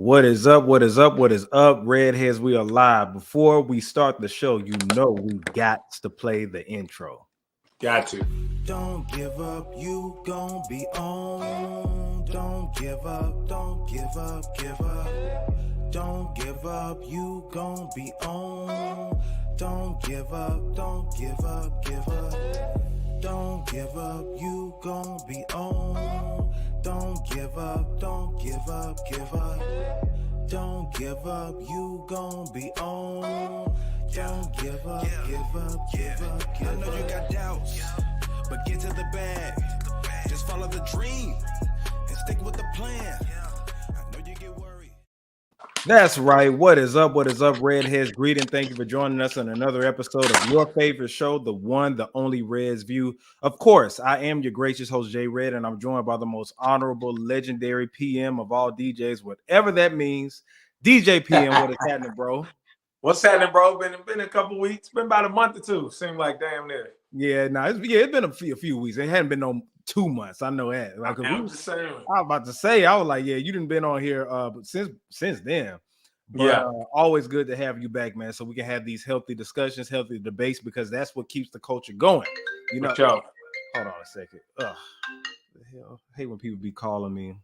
What is up? What is up? What is up? Redheads, we are live. Before we start the show, you know we got to play the intro. Got to. Don't give up, you gon' be on. Don't give up, don't give up, give up. Don't give up, you gon' be on. Don't give up, don't give up, give up. Don't give up, you gon' be on. Don't give up, don't give up, give up. Don't give up, you gon' be on. Don't give up, give up, give up, give up. I know you got doubts, but get to the bag. Just follow the dream and stick with the plan. I know you get worried. That's right. What is up? What is up, Redheads? Greeting. Thank you for joining us on another episode of your favorite show, the one, the only Reds View. Of course, I am your gracious host, Jay Red, and I'm joined by the most honorable, legendary PM of all DJs, whatever that means. DJ PM, what is happening, bro? What's happening, bro? Been a couple weeks. Been about a month or two. Seemed like damn near. Yeah, no, it's been a few weeks. It hadn't been no 2 months. I know that. Like, I'm just saying. I was about to say, I was like, yeah, you didn't been on here since then. But Yeah. Always good to have you back, man. So we can have these healthy discussions, healthy debates, because that's what keeps the culture going. You know. Hold on a second. Ugh, the hell, I hate when people be calling me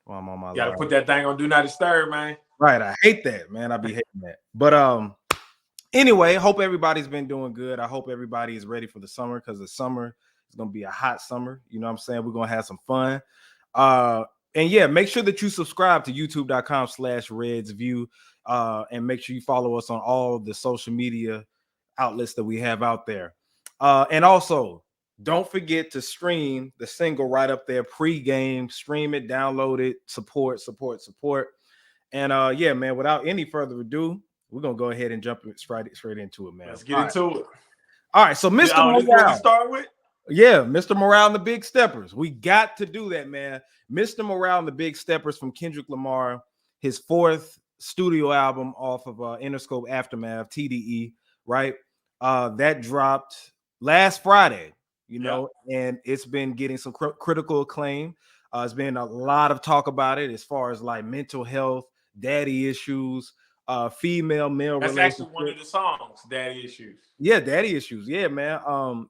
while I'm on my. You gotta put that thing on Do Not Disturb, man. Right, I hate that, man. I be hating that. But anyway, hope everybody's been doing good. I hope everybody is ready for the summer, because the summer is gonna be a hot summer. You know what I'm saying? We're gonna have some fun. And yeah, make sure that you subscribe to youtube.com/RedsView and make sure you follow us on all the social media outlets that we have out there. And also, don't forget to stream the single right up there, pre-game. Stream it, download it, support. And yeah, man, without any further ado, we're gonna go ahead and jump straight into it, man. Let's get into it. All right, so Mr. This what we start with? Yeah, Mr. Morale and the Big Steppers. We got to do that, man. Mr. Morale and the Big Steppers from Kendrick Lamar, his fourth studio album off of Interscope Aftermath, TDE, right? That dropped last Friday, you know, and it's been getting some critical acclaim. There's been a lot of talk about it as far as like mental health, daddy issues, female-male That's relationship. actually one of the songs, Daddy Issues. Yeah, daddy issues. Yeah, man.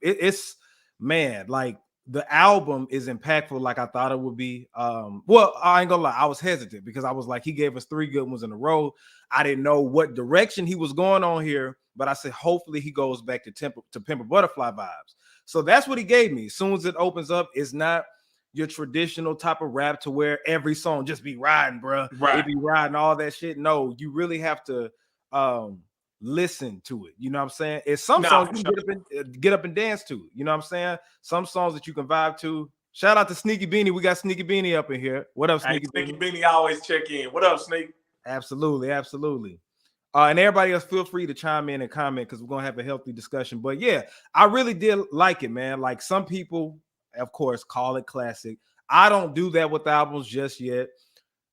It's man, like the album is impactful like I thought it would be. Well, I ain't gonna lie, I was hesitant because I was like, he gave us 3 good ones in a row. I didn't know what direction he was going on here, but I said hopefully he goes back to Pimp a Butterfly vibes. So that's what he gave me. As soon as it opens up, it's not your traditional type of rap to where every song just be riding, bro. Right. It be riding all that shit. No, you really have to listen to it. You know what I'm saying? It's some songs you can get up and dance to. You know what I'm saying? Some songs that you can vibe to. Shout out to Sneaky Beanie. We got Sneaky Beanie up in here. What up, Sneaky Beanie? Sneaky Beanie always check in. What up, Sneak? Absolutely. And everybody else, feel free to chime in and comment because we're gonna have a healthy discussion. But yeah, I really did like it, man. Like some people, of course, call it classic. I don't do that with albums just yet.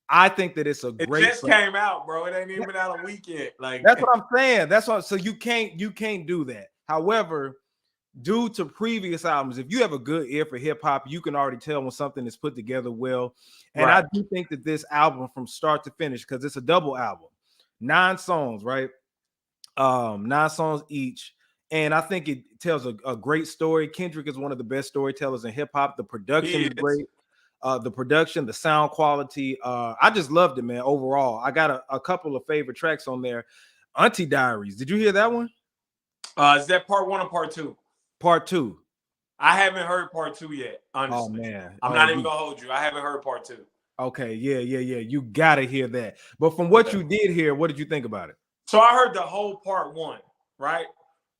I think that it's a great. It just came out, bro. It ain't even been out a week yet. Like that's what I'm saying. That's what. So you can't do that. However, due to previous albums, if you have a good ear for hip hop, you can already tell when something is put together well. And right. I do think that this album, from start to finish, because it's a double album, 9 songs, right? 9 songs each. And I think it tells a great story. Kendrick is one of the best storytellers in hip hop. The production is great. The production, the sound quality. I just loved it, man. Overall, I got a couple of favorite tracks on there. Auntie Diaries. Did you hear that one? Is that part 1 or part 2? Part 2. I haven't heard part 2 yet. Honestly, oh man, I'm not even gonna hold you. I haven't heard part 2. Okay, yeah. You gotta hear that. But from what you did hear, what did you think about it? So I heard the whole part 1, right?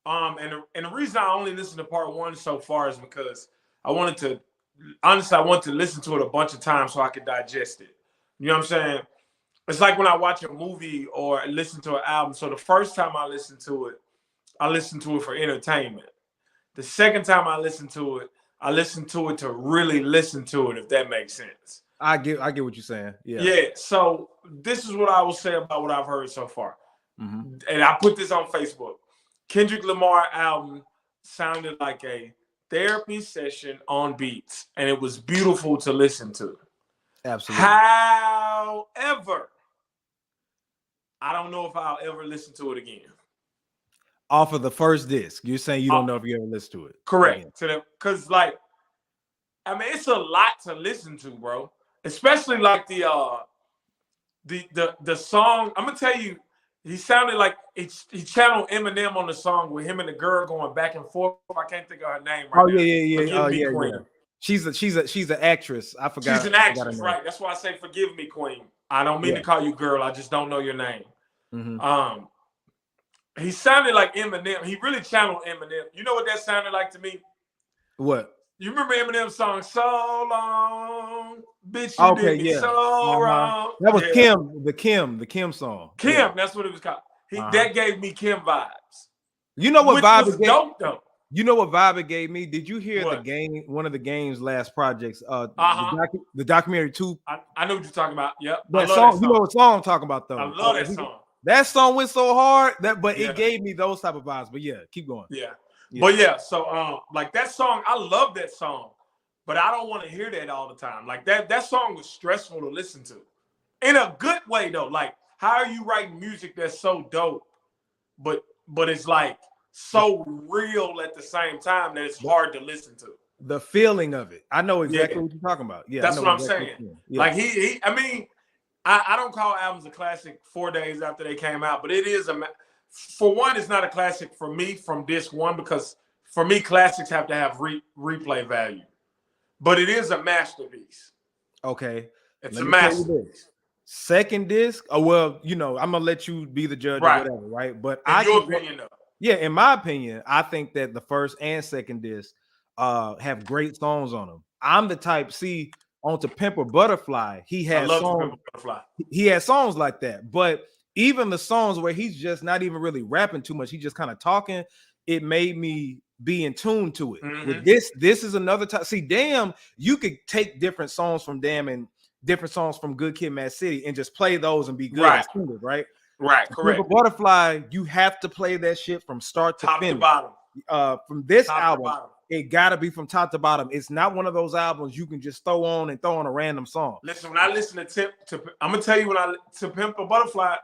And the reason I only listened to part 1 so far is because I wanted to listen to it a bunch of times so I could digest it. You know what I'm saying? It's like when I watch a movie or listen to an album. So the first time I listened to it for entertainment. The second time I listened to it to really listen to it, if that makes sense. I get what you're saying. Yeah. So this is what I will say about what I've heard so far. Mm-hmm. And I put this on Facebook. Kendrick Lamar album sounded like a therapy session on beats, and it was beautiful to listen to. Absolutely. However, I don't know if I'll ever listen to it again. Off of the first disc, you're saying you don't know if you ever listened to it. Correct. Because like, I mean, it's a lot to listen to, bro. Especially like the song. I'm gonna tell you, he sounded like he channeled Eminem on the song with him and the girl going back and forth. I can't think of her name right now. Forgive me, Queen. She's an actress. I forgot. She's an actress, right? That's why I say forgive me, Queen. I don't mean to call you girl. I just don't know your name. Mm-hmm. He sounded like Eminem. He really channeled Eminem. You know what that sounded like to me? What? You remember Eminem's song, So Long, Bitch, you did me so wrong. That was the Kim song. Kim, that's what it was called. That gave me Kim vibes. You know what vibe it gave? Dope, though. You know what vibe it gave me? Did you hear the game? One of the game's last projects, the documentary 2. I know what you're talking about. Yep. That song. You know what song I'm talking about though? I love that song. That song went so hard it gave me those type of vibes. But yeah, keep going. Yeah. But yeah, so like that song, I love that song, but I don't want to hear that all the time. Like that song was stressful to listen to, in a good way though. Like, how are you writing music that's so dope, but it's like so real at the same time that it's hard to listen to? The feeling of it, I know exactly what you're talking about. Yeah, that's what I'm saying. Yeah. Like he, I mean, I don't call albums a classic 4 days after they came out, but it is for one, it's not a classic for me from disc 1 because for me, classics have to have replay value. But it is a masterpiece. Okay. It's a masterpiece. Second disc? Oh, well, you know, I'm going to let you be the judge or whatever, right? But in your opinion, though. Yeah, in my opinion, I think that the first and second disc have great songs on them. I'm the type, on To Pimp a Butterfly, he has songs like that. But even the songs where he's just not even really rapping too much, he's just kind of talking, it made me be in tune to it. Mm-hmm. With this is another type. See, Damn, you could take different songs from Damn and different songs from Good Kid, Mad City and just play those and be good. Right. Right? Right, correct. Butterfly, you have to play that shit from start to top finish. To bottom. From this album, it got to be from top to bottom. It's not one of those albums you can just throw on a random song. Listen, when I listen to I'm gonna tell you To Pimp a Butterfly,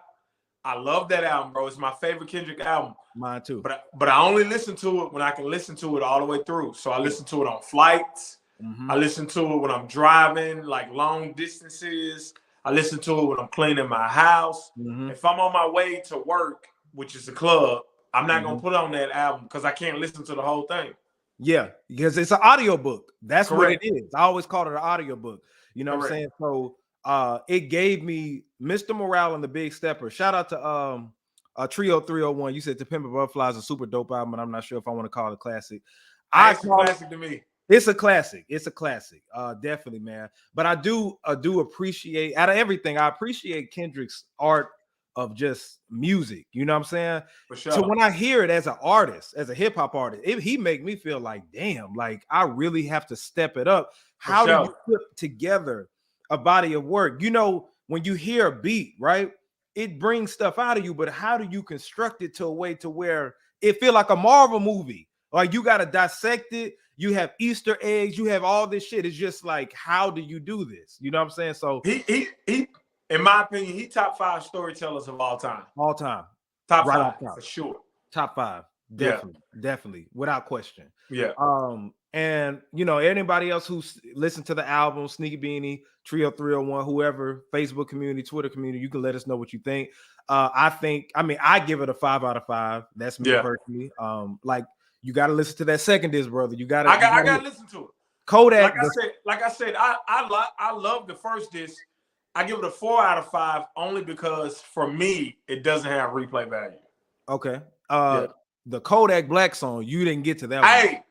I love that album, bro. It's my favorite Kendrick album. Mine too. But I only listen to it when I can listen to it all the way through. So I listen to it on flights. Mm-hmm. I listen to it when I'm driving, like long distances. I listen to it when I'm cleaning my house. Mm-hmm. If I'm on my way to work, which is the club, I'm not gonna put on that album because I can't listen to the whole thing. Yeah, because it's an audiobook. That's Correct. What it is. I always call it an audiobook. You know Correct. What I'm saying? So it gave me Mr. Morale and the Big Stepper. Shout out to Trio 301. You said To Pimp a Butterfly is a super dope album, and I'm not sure if I want to call it a classic. It's a classic to me. It's a classic. It's a classic. Definitely, man. But I do appreciate, out of everything, I appreciate Kendrick's art of just music. You know what I'm saying? For sure. So when I hear it as an artist, as a hip hop artist, he make me feel like, damn, like I really have to step it up. How do you put together a body of work? You know, when you hear a beat, right? It brings stuff out of you, but how do you construct it to a way to where it feel like a Marvel movie? Like you got to dissect it. You have Easter eggs. You have all this shit. It's just like, how do you do this? You know what I'm saying? So he in my opinion, he top 5 storytellers of all time. All time. Top 5 for sure. Top 5. Definitely. Without question. Yeah. And you know, anybody else who's listened to the album, Sneaky Beanie, Trio 301, whoever, Facebook community, Twitter community, you can let us know what you think. I give it a 5 out of 5. That's me personally. Like you got to listen to that second disc, brother. I got to listen to it. Kodak. Like I said, I love the first disc. I give it a 4 out of 5 only because for me it doesn't have replay value. Okay. The Kodak Black song, you didn't get to that one.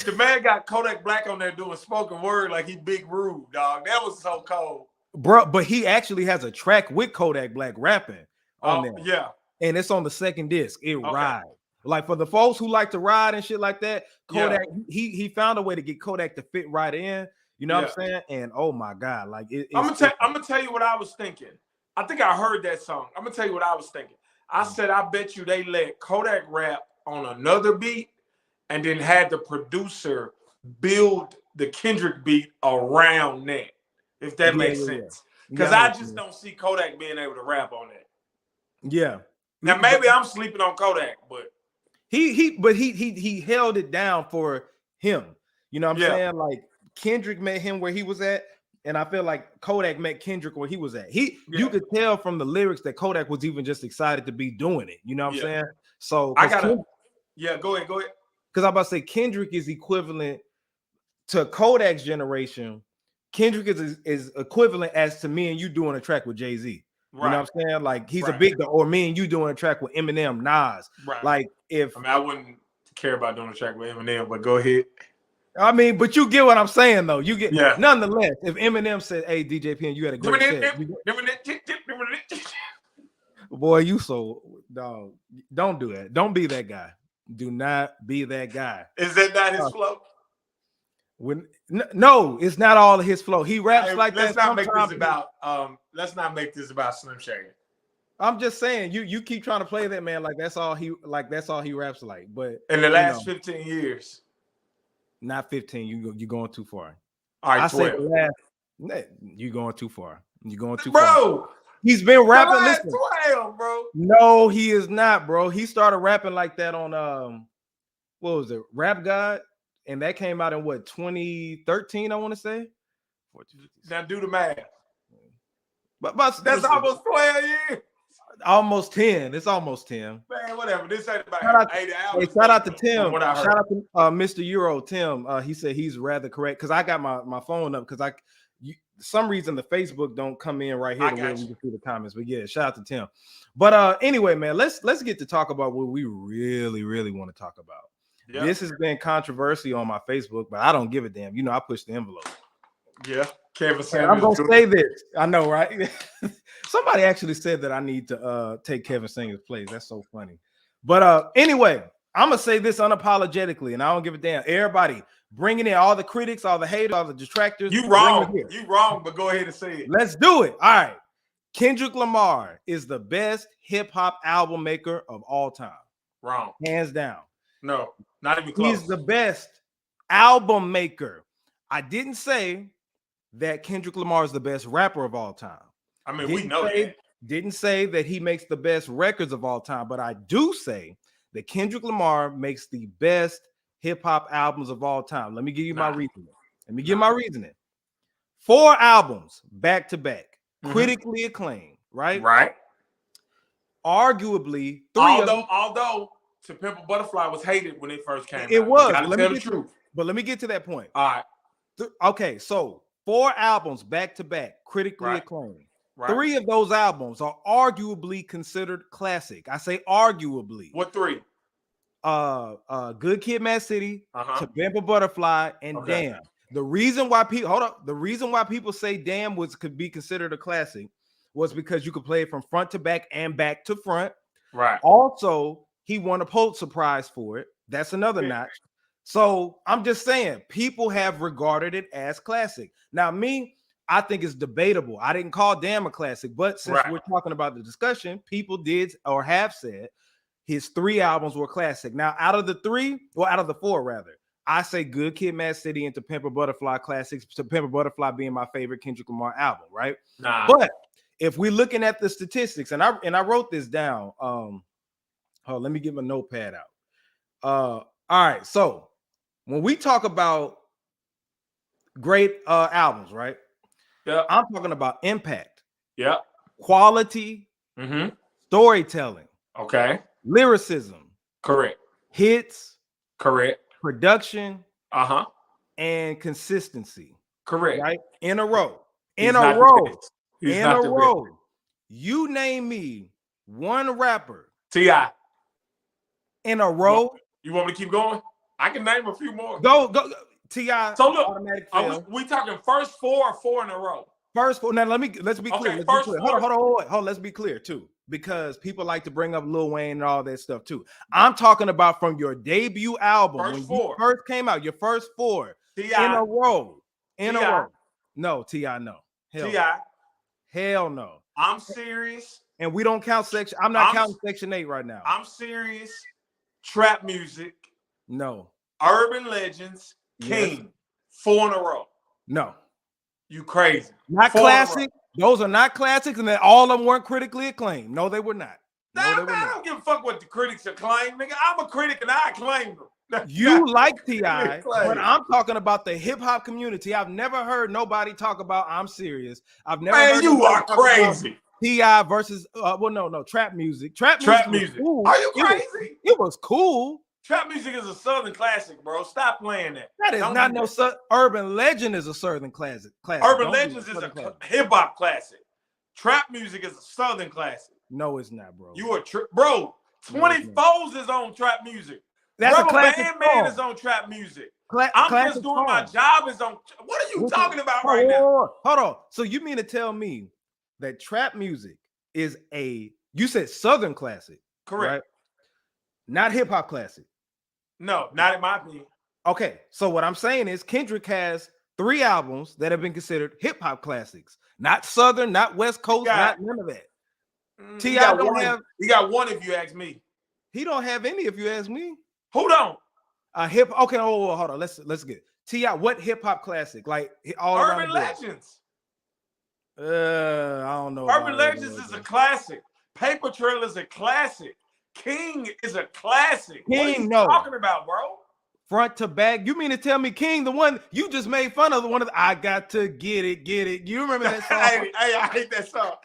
The man got Kodak Black on there doing spoken word like he Big Rude, dog. That was so cold. Bro, but he actually has a track with Kodak Black rapping on there. Yeah. And it's on the second disc. It rides. Like for the folks who like to ride and shit like that, Kodak, he found a way to get Kodak to fit right in. You know what I'm saying? And oh my God, like I'm gonna tell you what I was thinking. I think I heard that song. I'm gonna tell you what I was thinking. I said, I bet you they let Kodak rap on another beat and then had the producer build the Kendrick beat around that, if that makes sense. Because I just don't see Kodak being able to rap on that. Yeah. Now maybe I'm sleeping on Kodak, but he held it down for him. You know what I'm saying? Like Kendrick met him where he was at, and I feel like Kodak met Kendrick where he was at. You could tell from the lyrics that Kodak was even just excited to be doing it. You know what I'm saying? So go ahead. Because I'm about to say Kendrick is equivalent to Kodak's generation. Kendrick is equivalent as to me and you doing a track with Jay-Z. You know what I'm saying? Like he's a big, or me and you doing a track with Eminem, Nas. Right. Like I wouldn't care about doing a track with Eminem, but go ahead. I mean, but you get what I'm saying, though. You get nonetheless. If Eminem said, "Hey, DJ P, you had a great set," boy, you so dog. Don't do that. Don't be that guy. Do not be that guy. Is that not his flow? No, it's not all of his flow. He raps like let's that. Let's not make this about Slim Shady. I'm just saying, you keep trying to play that man like that's all he raps like. But in the last 15 years, not 15. You going too far. All right, 12. Say the last. You going too far. You going too far, bro. He's been rapping. Listen, 12, bro. No, he is not, bro. He started rapping like that on what was it, Rap God, and that came out in what 2013, I want to say. Now do the math. But that's almost 12 years. Almost 10. It's almost 10. Man, whatever. This ain't about 80 hours. Shout out to Tim. Shout out to Mr. Euro Tim. He said he's rather correct because I got my phone up because some reason the Facebook don't come in right here to where we can see the comments. But yeah, shout out to Tim. But anyway, man, let's get to talk about what we really, really want to talk about. Yep. This has been controversy on my Facebook, but I don't give a damn. You know, I push the envelope. Yeah. Kevin Samuels. I'm gonna say this. I know, right? Somebody actually said that I need to take Kevin Samuels' place. That's so funny. But anyway, I'm gonna say this unapologetically, and I don't give a damn. Everybody bringing in all the critics, all the haters, all the detractors. You wrong. You wrong, but go ahead and say it. Let's do it. All right. Kendrick Lamar is the best hip hop album maker of all time. Wrong. Hands down. No, not even close. He's the best album maker. I didn't say that Kendrick Lamar is the best rapper of all time. I mean, we know that. Didn't say that he makes the best records of all time, but I do say that Kendrick Lamar makes the best hip hop albums of all time. Let me give you my reasoning. 4 albums back to back, critically acclaimed, right? Right. Arguably, although To Pimp a Butterfly was hated when it first came out. It was. Tell the truth. But let me get to that point. All right. Okay, so 4 albums back to back, critically acclaimed. Right. 3 of those albums are arguably considered classic. I say arguably. What 3? Good Kid, Mad City, To Pimp a Butterfly, and Damn. The reason why people say Damn could be considered a classic was because you could play it from front to back and back to front. Right. Also, he won a Pulitzer Prize for it. That's another notch. So I'm just saying, people have regarded it as classic. Now, I think it's debatable. I didn't call Damn a classic, but since we're talking about the discussion, people did or have said his 3 albums were classic. Now, out of the 4 rather, I say Good Kid, Mad City, and To Pimp a Butterfly classics. To Pimp a Butterfly being my favorite Kendrick Lamar album, right? Nah. But if we're looking at the statistics, and I wrote this down. Let me get my notepad out. All right, so when we talk about great albums, right? Yeah, I'm talking about impact. Yeah, quality, storytelling. Okay, lyricism. Correct. Hits. Correct. Production. And consistency. Correct. Right? In a row. You name me one rapper. T.I. In a row. You want me to keep going? I can name a few more. Go. T.I. So look, we talking first 4 or 4 in a row? First 4. Now let's be clear. Okay, Hold on. Let's be clear too, because people like to bring up Lil Wayne and all that stuff too. I'm talking about from your debut album you first came out. Your first 4 T.I. in a row. In a row. No, T.I. No. T.I. Hell no. I'm serious. And we don't count section. I'm not counting Section 8 right now. I'm serious. Trap music. No. Urban Legends. King. 4 in a row. No. You crazy. Not classic. Those are not classics, and that all of them weren't critically acclaimed. No, they were not. No, Nah, they were man, I not. don't give a fuck what the critics acclaim, nigga. I'm a critic and I acclaim them. You like T.I., but I'm talking about the hip hop community. I've never heard nobody talk about I'm Serious. I've never heard you are crazy. T.I. versus no, trap music. Trap music. Cool. Are you crazy? It was cool. Trap music is a Southern classic, bro. Stop playing that. That is not no Urban Legend is a Southern classic. Urban Legends is a hip hop classic. Trap music is a Southern classic. No, it's not, bro. You are bro. 24s is on trap music. That's Rubber a classic Man is on trap music. I'm just doing my job is on. What are you talking about right now? Hold on. So you mean to tell me that trap music is you said Southern classic? Correct. Right? Not hip hop classic. No, not in my opinion. Okay, so what I'm saying is Kendrick has 3 albums that have been considered hip hop classics. Not Southern, not West Coast, not none of that. T.I. don't have. He got one if you ask me. He don't have any if you ask me. Who don't? Okay, hold on. Let's get T.I. What hip hop classic? Like all Urban Legends. I don't know. Urban Legends is a classic. Paper Trail is a classic. King is a classic. King, what are you talking about, bro? Front to back. You mean to tell me King, the one you just made fun of, the one of I got to get it. You remember that song? hey, I hate that song.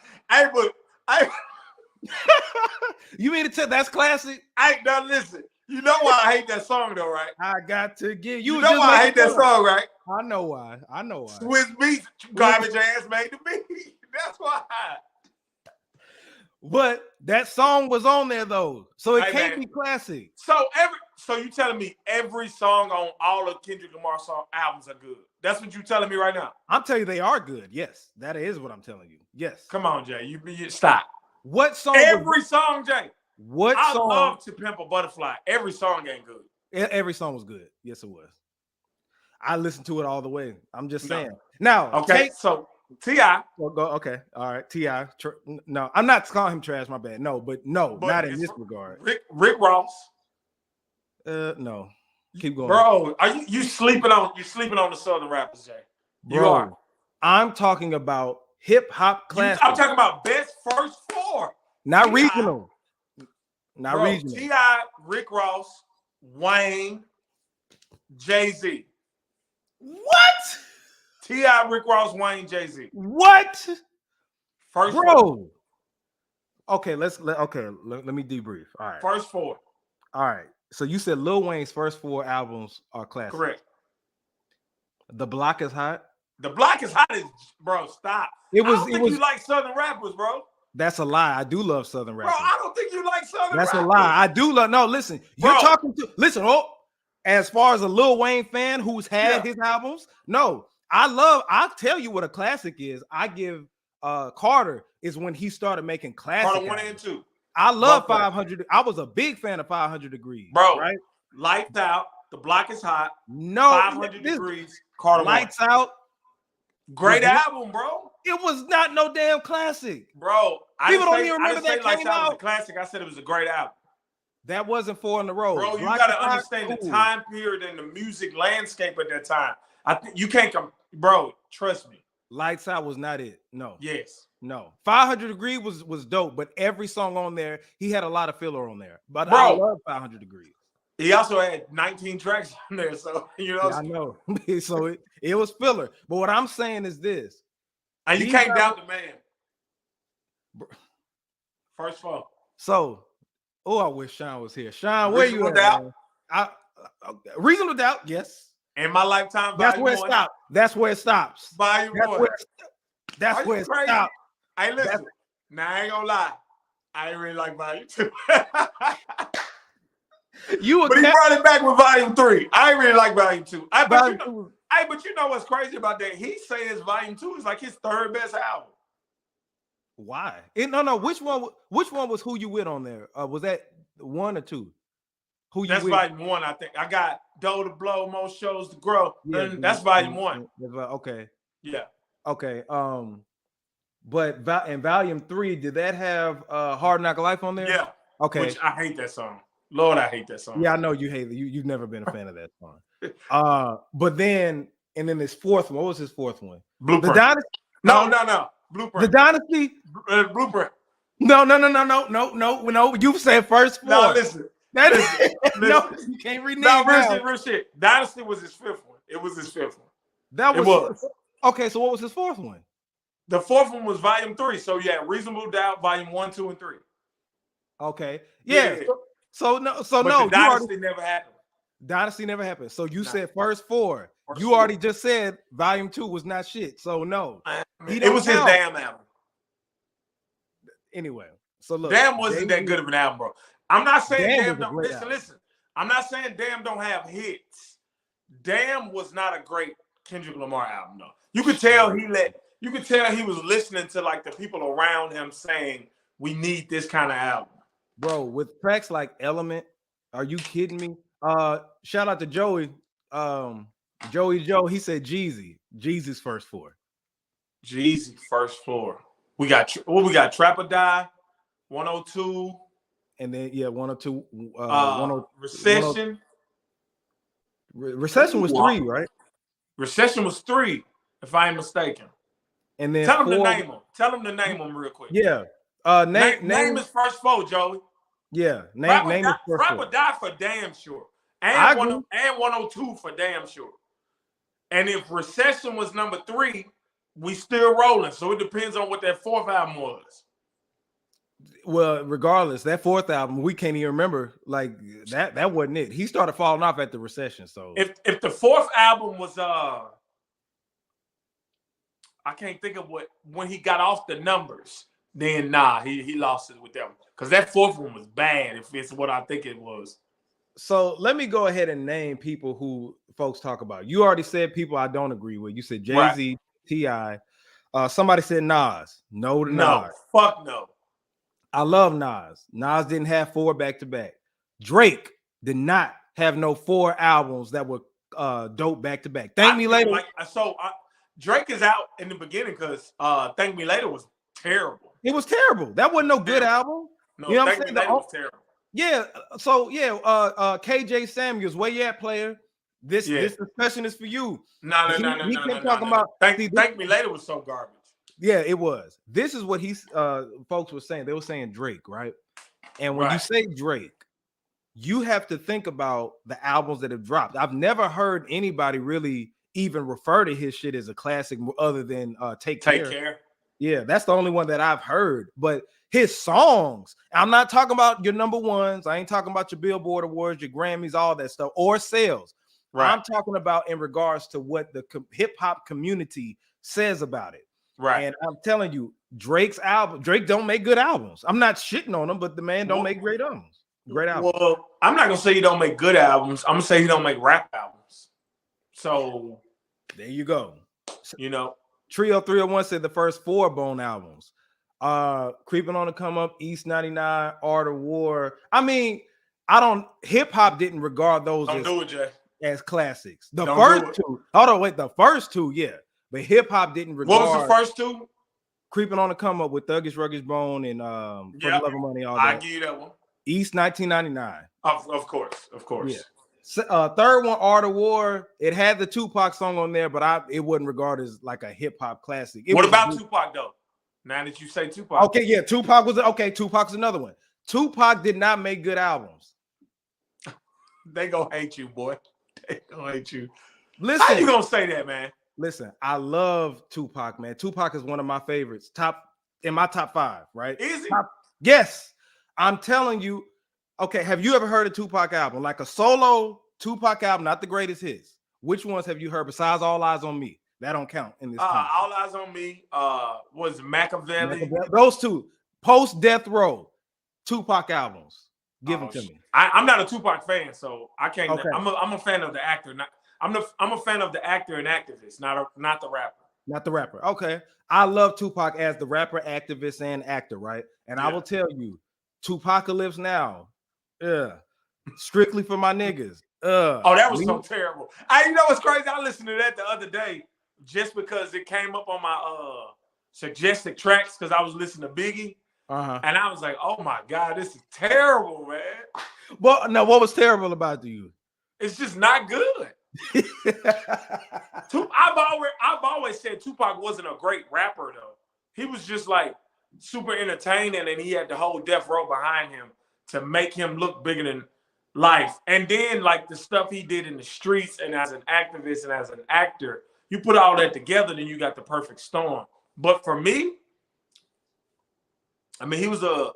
You mean to tell that's classic? Now listen. You know why I hate that song though, right? I got to get you. Know why I hate that song, right? I know why. Swiss Beats, garbage ass made the beat. That's why. But that song was on there though, so it can't be classic. So you telling me every song on all of Kendrick Lamar albums are good? That's what you telling me right now? I'm telling you they are good. Yes, that is what I'm telling you. Yes. Come on, Jay. You stop. What song? Every song, Jay. What song? I love To Pimp a Butterfly. Every song ain't good. Every song was good. Yes, it was. I listened to it all the way. I'm just saying. Now, okay. So T.I. Okay. All right. T.I. No, I'm not calling him trash. My bad. No, but not in this regard. Rick Ross. No. Keep going, bro. Are you sleeping on the Southern rappers, Jay? You are. I'm talking about hip hop classics. I'm talking about best first 4. Not regional. Not regional. T.I., Rick Ross, Wayne, Jay-Z. What? T.I., Rick Ross, Wayne, Jay-Z. What? First 4. Okay, let me debrief. All right. First 4. All right. So you said Lil Wayne's first 4 albums are classic. Correct. The Block is Hot. The Block is Hot bro, stop. I don't think you like Southern rappers, bro. That's a lie. I do love Southern rappers. Bro, I don't think you like Southern rappers. That's a rappers. lie. I do love. No, listen. You're talking to. Listen. As far as a Lil Wayne fan who's had his albums, no. I'll tell you what a classic is. I give Carter is when he started making classic. Carter 1 and 2. I love 500. I was a big fan of 500 Degrees. Bro, right? Lights Out. The Block is Hot. No. 500 Degrees. Carter Lights 1. Out. Great album, bro. It was not no damn classic. Bro, people don't even remember that Lights came Out out. was a classic. I said it was a great album. That wasn't 4 in a row. Bro, you got to understand the time period and the music landscape at that time. I think you can't come, bro. Trust me. Lights Out was not it. No. Yes. No. 500 Degrees was dope, but every song on there, he had a lot of filler on there. But bro, I love 500 Degrees. He also had 19 tracks on there, so you know. Yeah, I know. So it was filler. But what I'm saying is this. And you can't doubt the man. First 4. So, I wish Sean was here. Sean, where you at? Reasonable doubt, yes. In my lifetime, that's where it stops. That's where it stops. Volume 1. That's where it stops. Hey, listen. Now I ain't gonna lie. I ain't really like Volume 2. But he brought it back with Volume 3. I ain't really like Volume 2. But you know what's crazy about that? He says Volume 2 is like his 3rd best album. Why? No. Which one was Who You With on there? Was that 1 or 2? That's Volume 1, I think. I got Dough to Blow, Most Shows to Grow. Yeah, that's Volume 1. Okay. Yeah. Okay. But in Volume 3, did that have Hard Knock Life on there? Yeah. Okay. Which I hate that song. Lord, I hate that song. Yeah, I know you hate it. You've never been a fan of that song. But then, and then this 4th one. What was his 4th one? Blueprint. The Dynasty. No. Blueprint. The Dynasty. Blueprint. No. You said first four. No, listen. No, you can't renege. No, real shit. Dynasty was his fifth one. It was his fifth one. It was. Okay, so what was his fourth one? The fourth one was Volume 3. So yeah, Reasonable Doubt, Volume 1, 2, and 3. Okay. Yeah. So the Dynasty never happened. Dynasty never happened. So you said first four. You already just said Volume 2 was not shit. So no. It was his damn album. Anyway, so look. Damn wasn't that good of an album, bro. I'm not saying Damn don't listen. I'm not saying Damn don't have hits. Damn was not a great Kendrick Lamar album, though. You could tell he was listening to like the people around him saying, we need this kind of album. Bro, with tracks like Element, are you kidding me? Shout out to Joey. Joey Joe, he said Jeezy's first four. Jeezy's first four. We got Trap or Die, 102. And then 102. Recession. Recession was 3, right? Recession was 3, if I ain't mistaken. And then tell him to name them. Tell him to name them real quick. Yeah. Name his first 4, Joey. Yeah. Name his first 4. Trap or Die for damn sure. And 102 for damn sure. And if Recession was number 3, we still rolling. So it depends on what that fourth album was. Well, regardless, that fourth album, we can't even remember. Like that wasn't it. He started falling off at the Recession. So if the fourth album was I can't think of when he got off the numbers, then he lost it with that one. Because that fourth one was bad, if it's what I think it was. So let me go ahead and name people who folks talk about. You already said people I don't agree with. You said Jay-Z, right. T.I. Somebody said Nas. No to Nas. No, fuck no. I love Nas. Nas didn't have 4 back-to-back. Drake did not have no 4 albums that were dope back-to-back. Thank Me Later. Drake is out in the beginning because Thank Me Later was terrible. It was terrible. That wasn't no good album. No, you know Thank Me Later was terrible. Yeah. So KJ Samuels, where you at, player? This discussion is for you. No. Thank Me Later was so garbage. Yeah, it was. This is what folks were saying. They were saying Drake, right? And when you say Drake, you have to think about the albums that have dropped. I've never heard anybody really even refer to his shit as a classic other than Take Care. Yeah, that's the only one that I've heard. But his songs, I'm not talking about your number ones. I ain't talking about your Billboard Awards, your Grammys, all that stuff, or sales. Right. I'm talking about in regards to what the hip hop community says about it. Right. And I'm telling you, Drake don't make good albums. I'm not shitting on him, but the man don't make great albums. Well, I'm not gonna say he don't make good albums. I'm gonna say he don't make rap albums. So there you go. You know, Trio 301 said the first 4 Bone albums. Creeping on the Come Up, East 99, Art of War. I mean, hip hop didn't regard those as classics. The first two, yeah. But hip hop didn't regard. What was the first 2? Creeping on the Come Up with Thuggish Ruggish Bone and For the Love of Money. All that. I give you that one. East 1999. Of course. Yeah. Third one, Art of War. It had the Tupac song on there, but it wasn't regarded as like a hip hop classic. What about Tupac though? Now that you say Tupac, okay, yeah, Tupac's another one. Tupac did not make good albums. They gonna hate you, boy. They gonna hate you. Listen, how you gonna say that, man? Listen, I love Tupac, man. Tupac is one of my favorites. In my top 5, right? Is he? Yes. I'm telling you. Okay, have you ever heard a Tupac album? Like a solo Tupac album, not the greatest hits. Which ones have you heard besides All Eyes on Me? That don't count in this. All Eyes on Me was Machiavelli. Those 2. Post-Death Row Tupac albums. Give them to me. I'm not a Tupac fan, so I can't. Okay. I'm a fan of the actor. I'm a fan of the actor and activist, not the rapper. Not the rapper. Okay. I love Tupac as the rapper, activist, and actor, right? And I will tell you, Tupacalypse Now. Strictly for my niggas. Oh, that was so terrible. You know what's crazy? I listened to that the other day just because it came up on my suggested tracks because I was listening to Biggie. And I was like, oh my God, this is terrible, man. Well, no, what was terrible about you? It's just not good. I've always said Tupac wasn't a great rapper though. he was just like super entertaining, and he had the whole Death Row behind him to make him look bigger than life. And then like the stuff he did in the streets and as an activist and as an actor, you put all that together, then you got the perfect storm. But for me, I mean, he was a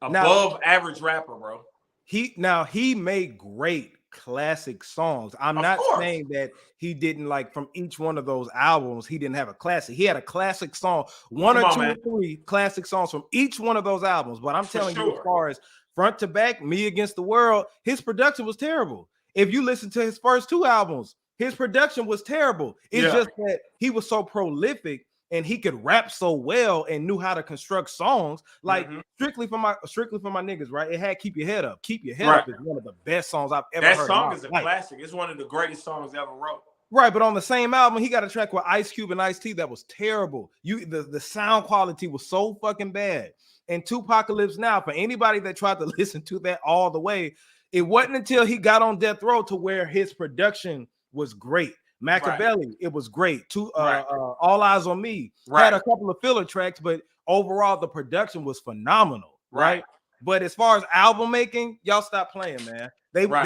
above average rapper, bro. He made great classic songs. I'm not saying that he didn't, like, from each one of those albums, he didn't have a classic. He had a classic song, one or two or three classic songs from each one of those albums. But I'm telling you, as far as front to back, Me Against the World, his production was terrible. If you listen to his first two albums, his production was terrible. It's just that he was so prolific and he could rap so well and knew how to construct songs. Like strictly for my niggas, right? It had Keep Your Head Up. Keep Your Head Up is one of the best songs I've ever heard. That song is a classic. It's one of the greatest songs ever wrote. Right, but on the same album, he got a track with Ice Cube and Ice-T that was terrible. The sound quality was so fucking bad. And Tupacalypse Now, for anybody that tried to listen to that all the way, it wasn't until he got on Death Row to where his production was great. Machiavelli, it was great. All Eyes on Me had a couple of filler tracks, but overall the production was phenomenal, right? But as far as album making, y'all stop playing, man.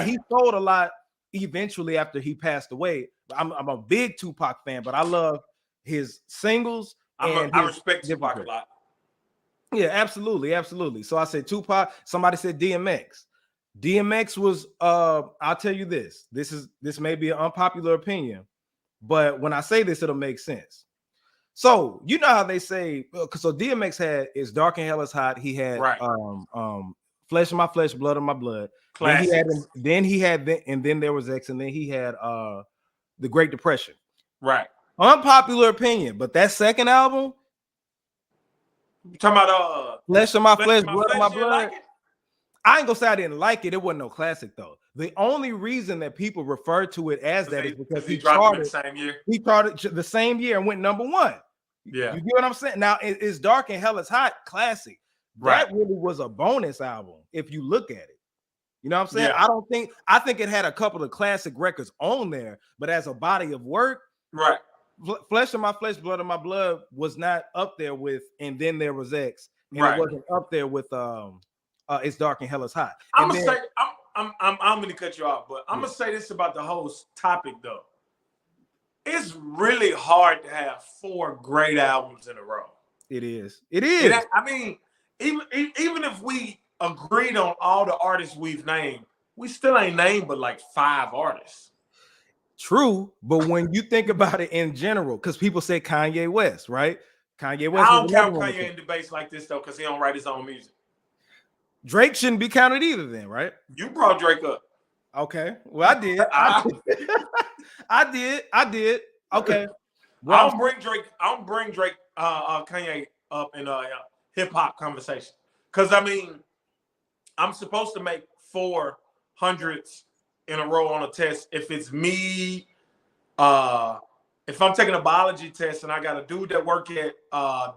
He sold a lot eventually after he passed away. I'm a big Tupac fan, but I love his singles. I respect Tupac a lot. Yeah, absolutely. So I said Tupac. Somebody said DMX. DMX was I'll tell you this may be an unpopular opinion, but when I say this, it'll make sense. So you know how they say, so DMX had It's Dark and Hell is Hot. He had Flesh of My Flesh, Blood of My Blood. Then he had and then there was X, and then he had The Great Depression. Right. Unpopular opinion, but that second album, you talking about Flesh of My Flesh, Blood of My Blood. I ain't gonna say I didn't like it. It wasn't no classic though. The only reason that people refer to it as that is because he dropped it the same year. He charted the same year and went number one. Yeah, you get what I'm saying? Now It's Dark and Hell is Hot, classic. That really was a bonus album if you look at it. You know what I'm saying? Yeah. I think it had a couple of classic records on there, but as a body of work, Flesh of My Flesh, Blood of My Blood was not up there with, and then there was X, and it wasn't up there with It's Dark and Hell is Hot. I'm gonna cut you off, but I'm gonna say this about the whole topic though. It's really hard to have 4 great albums in a row. It is. I mean, even if we agreed on all the artists we've named, we still ain't named but like 5 artists. True, but when you think about it in general, because people say Kanye West, right? Kanye West. I don't count Kanye in debates like this though, because he don't write his own music. Drake shouldn't be counted either, then, right? You brought Drake up. Okay. Well, I did. I did. Okay. Well, I don't bring Drake, Kanye up in a hip hop conversation, because I mean, I'm supposed to make 400s in a row on a test. If it's me, if I'm taking a biology test and I got a dude that work at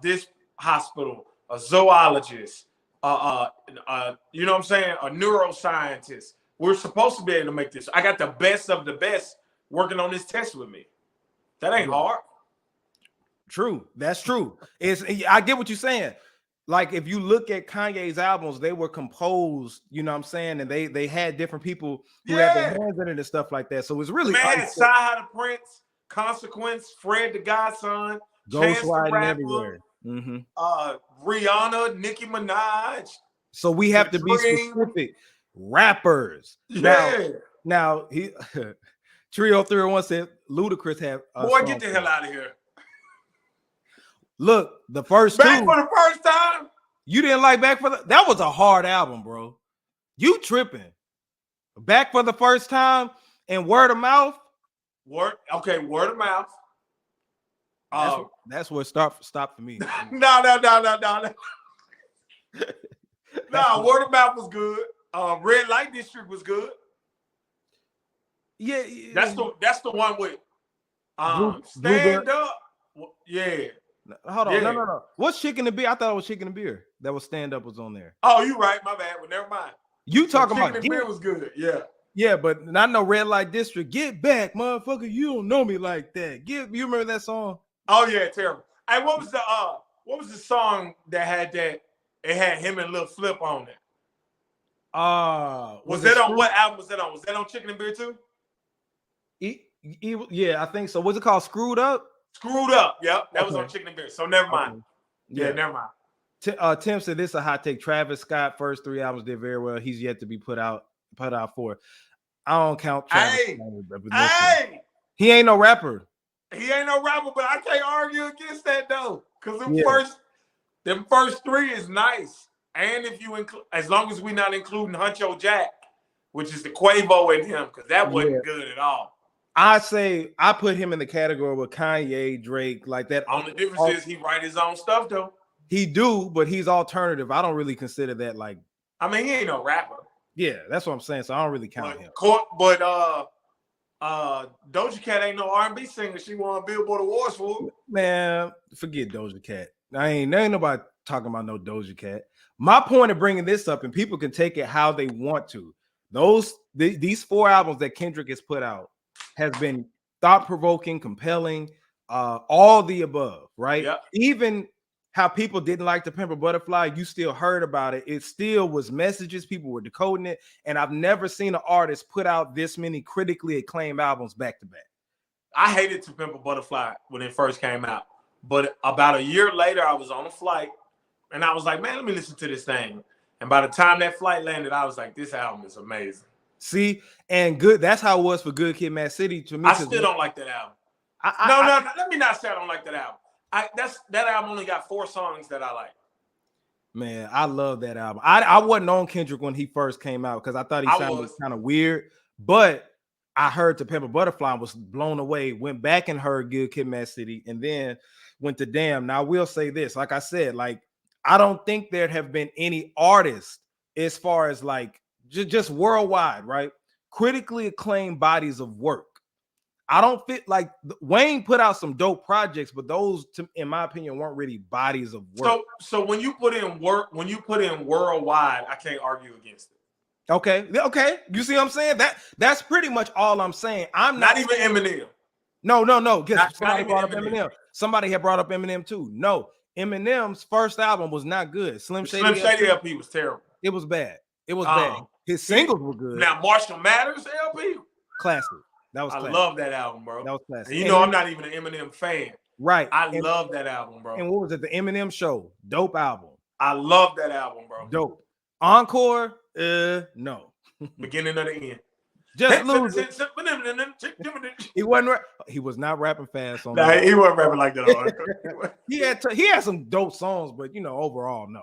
this hospital, a zoologist. You know what I'm saying? A neuroscientist. We're supposed to be able to make this. I got the best of the best working on this test with me. That ain't hard. True. That's true. I get what you're saying. Like if you look at Kanye's albums, they were composed, you know what I'm saying? And they had different people who had their hands in it and stuff like that. So it's really Sci the Prince, Consequence, Fred the Godson, Ghost Riding everywhere. Rihanna, Nicki Minaj. So we have to be specific. Rappers. Now he Trio 301 said Ludacris have boy, get the hell out of here. Look, the first Back for the first time. You didn't like Back for that was a hard album, bro. You tripping. Back for the First Time and Word of Mouth. Word of Mouth. That's what stopped for me. No. No, Word of Mouth was good. Red Light District was good. Yeah. That's the one with Stand Up. Yeah. Hold on. No. What's Chicken and Beer? I thought it was Chicken and Beer. That was Stand Up was on there. Oh, you right. My bad. Well, never mind. You talking about Chicken and Beer was good. Yeah. Yeah, but not no Red Light District. Get back, motherfucker. You don't know me like that. You remember that song? Oh, yeah, terrible. Hey, what was the song that had that? It had him and Lil Flip on it. Was that on what album was that on? Was that on Chicken and Beer too? Yeah, I think so. What's it called? Screwed Up? Screwed Up. Yep, that was on Chicken and Beer. So never mind. Okay. Yeah, never mind. Tim said this is a hot take. Travis Scott first 3 albums did very well. He's yet to be put out for. I don't count Travis. Hey, he ain't no rapper. He ain't no rapper, but I can't argue against that though. Cause them first 3 is nice. And if you include, as long as we're not including Huncho Jack, which is the Quavo in him, because that wasn't good at all. I say I put him in the category with Kanye, Drake, like that. Only difference is he write his own stuff though. He do, but he's alternative. I don't really consider that like. I mean, he ain't no rapper. Yeah, that's what I'm saying. So I don't really count him. But Doja Cat ain't no R&B singer. She won Billboard Awards for. Man, forget Doja Cat. There ain't nobody talking about no Doja Cat. My point of bringing this up, and people can take it how they want to. These 4 albums that Kendrick has put out has been thought-provoking, compelling, all the above, right? Yep. Even how people didn't like the Pimp a Butterfly, you still heard about it. It still was messages. People were decoding it. And I've never seen an artist put out this many critically acclaimed albums back to back. I hated To Pimp a Butterfly when it first came out. But about a year later, I was on a flight and I was like, man, let me listen to this thing. And by the time that flight landed, I was like, this album is amazing. See, and good. That's how it was for Good Kid, Mad City to me. I still don't like that album. No, let me not say I don't like that album. That album only got 4 songs that I like. Man, I love that album. I wasn't on Kendrick when he first came out because I thought he sounded kind of weird. But I heard To Pimp a Butterfly and was blown away. Went back and heard Good Kid, Mad City, and then went to Damn. Now I will say this, like I said, like I don't think there have been any artists as far as like just worldwide, right? Critically acclaimed bodies of work. I don't fit like Wayne put out some dope projects, but those, in my opinion, weren't really bodies of work. So when you put in worldwide, I can't argue against it. Okay. You see what I'm saying? That's pretty much all I'm saying. I'm not even Eminem. No. Guess somebody brought up Eminem. Somebody had brought up Eminem too. No, Eminem's first album was not good. Slim Shady LP was terrible. It was bad. It was bad. His singles were good. Now Marshall Mathers LP, classic. That was classic. I love that album, bro. That was classic. And you know I'm not even an Eminem fan. Right. I love that album, bro. And what was it? The Eminem Show. Dope album. I love that album, bro. Dope. Encore? No. Beginning of the end. Just lose it. He was not rapping fast on that. He wasn't rapping like that. he had some dope songs, but overall, no.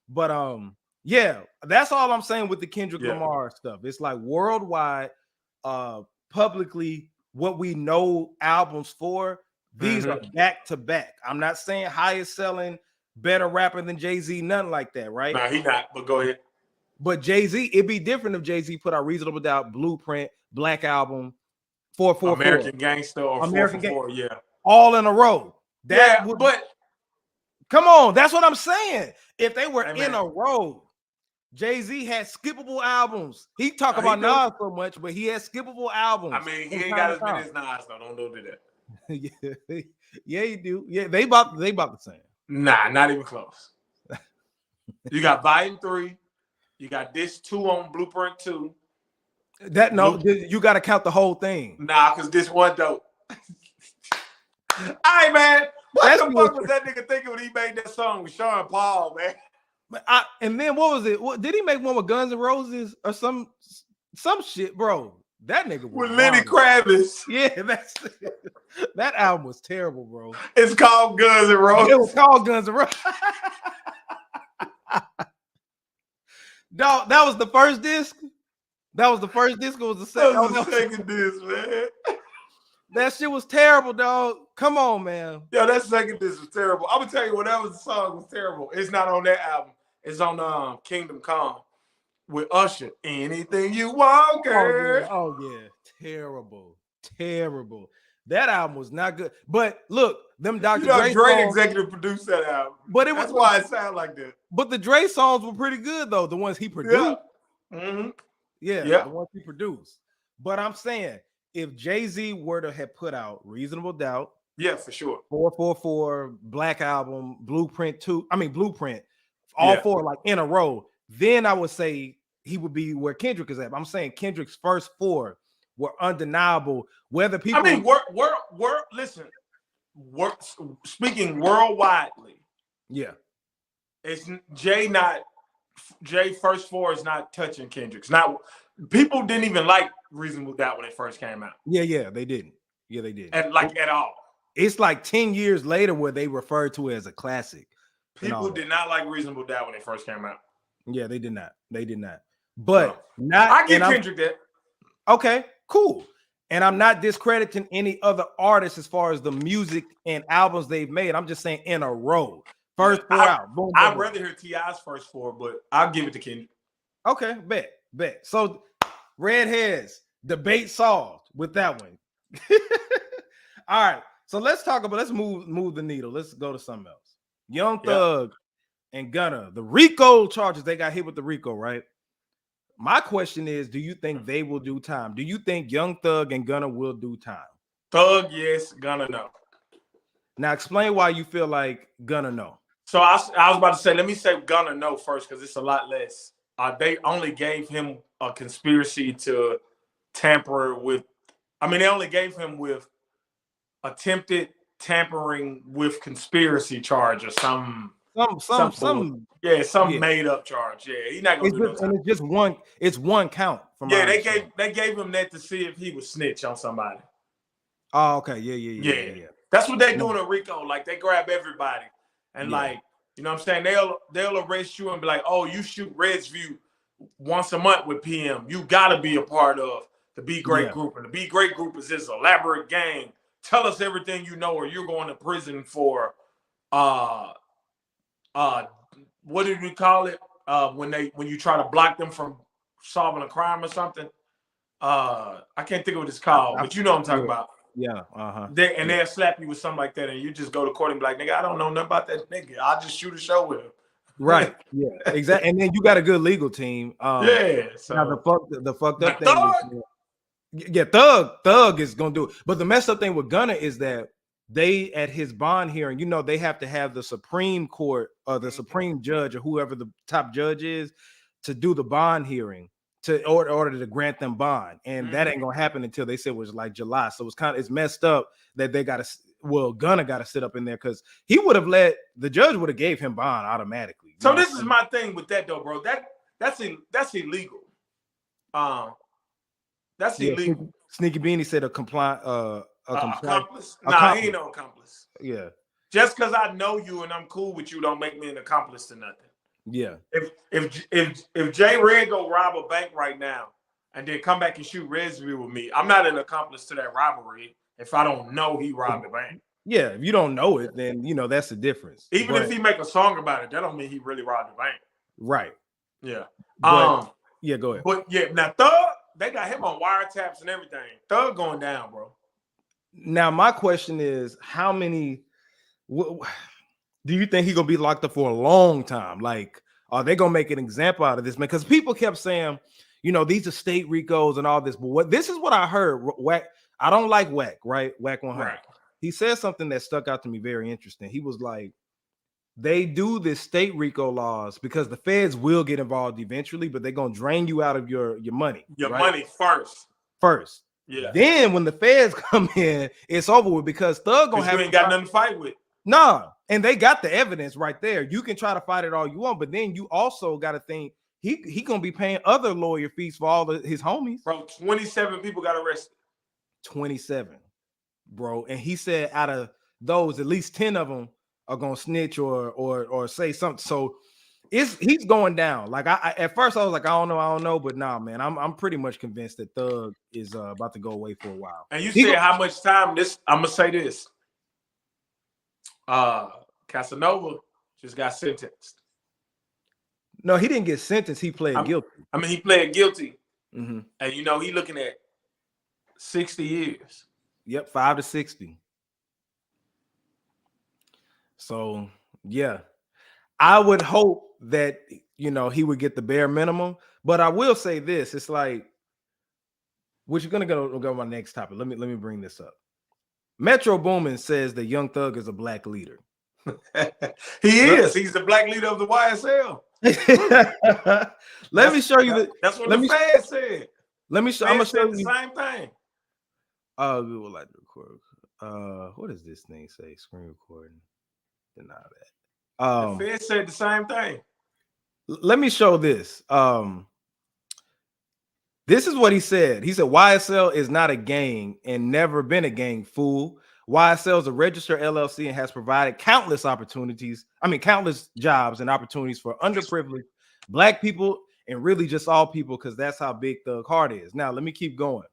But yeah, that's all I'm saying with the Kendrick Lamar stuff. It's like worldwide, publicly, what we know albums for, these are back to back. I'm not saying highest selling, better rapper than Jay-Z, nothing like that, right? Nah, he not, but go ahead. But Jay-Z, it'd be different if Jay-Z put out Reasonable Doubt, Blueprint, Black Album, 444. American Gangster or American 444, yeah. All in a row. But come on, that's what I'm saying. If they were in a row, Jay-Z had skippable albums. He talk about Nas so much, but he had skippable albums. I mean, he ain't got as many as Nas, though. Don't do that. Yeah, you do. Yeah, they about the same. Nah, not even close. You got Volume 3. You got this 2 on Blueprint 2. You got to count the whole thing. Nah, because this one dope. All right, man. What the fuck was that nigga thinking when he made that song with Sean Paul, man? And then what was it? Did he make one with Guns N' Roses or some shit, bro? That nigga was with Lenny Kravitz. Yeah, that album was terrible, bro. It's called Guns N' Roses. It was called Guns N' Roses. Dog, that was the first disc. That was the first disc. It was the second. That was the second disc, man. That shit was terrible, dog. Come on, man. Yeah, that second disc was terrible. I'm gonna tell you, whatever the song was terrible. It's not on that album. It's on Kingdom Come with Usher. Anything you want, girl. Oh yeah. Terrible. That album was not good. But look, them Dr. Dre songs, executive produced that album. But that's why it sounded like that. But the Dre songs were pretty good though. The ones he produced. Yeah. The ones he produced. But I'm saying, if Jay-Z were to have put out Reasonable Doubt, Yeah, for sure. 444, Black Album, Blueprint 2. I mean, Blueprint, all four like in a row. Then I would say he would be where Kendrick is at. I'm saying Kendrick's first four were undeniable. Whether people, I mean, listen, speaking worldwidely, yeah, it's Jay first four is not touching Kendrick's. Not people didn't even like Reasonable Doubt when it first came out. Yeah, they didn't. Yeah, they did. At all. It's like 10 years later where they refer to it as a classic. People did not like Reasonable Doubt when it first came out. Yeah, they did not. But not. I give Kendrick that. Okay, cool. And I'm not discrediting any other artists as far as the music and albums they've made. I'm just saying in a row. First four out. Boom, I'd rather hear T.I.'s first four, but I'll give it to Kendrick. Okay, bet. So red hairs, debate solved with that one. All right. So let's move the needle. Let's go to something else. Young Thug and Gunna, the RICO charges, they got hit with the RICO, right? My question is, do you think they will do time? Do you think Young Thug and Gunna will do time? Thug, yes. Gunna, no. Now explain why you feel like Gunna, no. So I was about to say, let me say Gunna, no first, because it's a lot less. They only gave him a conspiracy to tamper with. I mean, they only gave him with attempted tampering with conspiracy charge or some made up charge. Yeah, he's not gonna do no time. And it's just one. It's one count. They gave him that to see if he would snitch on somebody. Oh, okay. Yeah. That's what they do in a RICO. Like they grab everybody and like, you know what I'm saying? They'll arrest you and be like, oh, you shoot Red's View once a month with PM. You gotta be a part of the Be Great group. And the Be Great group is this elaborate gang. Tell us everything you know, or you're going to prison for what did we call it? When you try to block them from solving a crime or something. I can't think of what it's called, but you know what I'm talking about. Yeah. They'll slap you with something like that, and you just go to court and be like, nigga, I don't know nothing about that nigga. I'll just shoot a show with him. Right. Yeah. Exactly. And then you got a good legal team. So now the fucked up thing. Thug is gonna do it. But the messed up thing with Gunna is that they at his bond hearing, you know, they have to have the Supreme Court or the Supreme Judge or whoever the top judge is to do the bond hearing to order to grant them bond, and that ain't gonna happen until they said it was like July. So it's messed up that they got to. Gunna got to sit up in there because he would have the judge would have gave him bond automatically. So this is my thing with that though, bro. That's illegal. That's illegal. Sneaky Beanie said accomplice. Nah, he ain't no accomplice. Yeah. Just because I know you and I'm cool with you don't make me an accomplice to nothing. Yeah. If Jay Red go rob a bank right now and then come back and shoot Resview with me, I'm not an accomplice to that robbery if I don't know he robbed the bank. Yeah, if you don't know it, then you know that's the difference. Even if he make a song about it, that don't mean he really robbed the bank. Right. Yeah. Yeah, go ahead. But yeah, now Thug, they got him on wiretaps and everything. Thug going down, bro. Now my question is, how many do you think he's gonna be locked up for a long time? Like, are they gonna make an example out of this man? Because people kept saying, you know, these are state RICOs and all this. But this is what I heard. Wack, I don't like Wack, right? Wack 100. Right. He said something that stuck out to me very interesting. He was like, they do this state RICO laws because the feds will get involved eventually, but they're gonna drain you out of your money. Your money first. Yeah. Then when the feds come in, it's over with because Thug gonna have you ain't got nothing to fight with. Nah, and they got the evidence right there. You can try to fight it all you want, but then you also got to think he gonna be paying other lawyer fees for all his homies. Bro, 27 people got arrested. 27, bro, and he said out of those, at least 10 of them are gonna snitch or say something. So he's going down. Like I at first I was like, I don't know, but nah, man, I'm pretty much convinced that Thug is about to go away for a while. And you said how much time this? I'm gonna say this. Casanova just got sentenced. No, he didn't get sentenced. He pled guilty. I mean, he pled guilty, and you know he looking at 60 years. Yep, 5 to 60. So yeah, I would hope that you know he would get the bare minimum. But I will say this: it's like, which is gonna go my next topic. Let me bring this up. Metro Boomin says that Young Thug is a black leader. He is. He's the black leader of the YSL. Let me show you that's what the fans said. Let me show. I'm gonna show the you same thing. We would like to record. What does this thing say? Screen recording. Deny that. The fans said the same thing. Let me show this. This is what he said. He said YSL is not a gang and never been a gang, fool. YSL is a registered LLC and has provided countless jobs and opportunities for underprivileged black people and really just all people, because that's how big Thug Heart is. Now, let me keep going.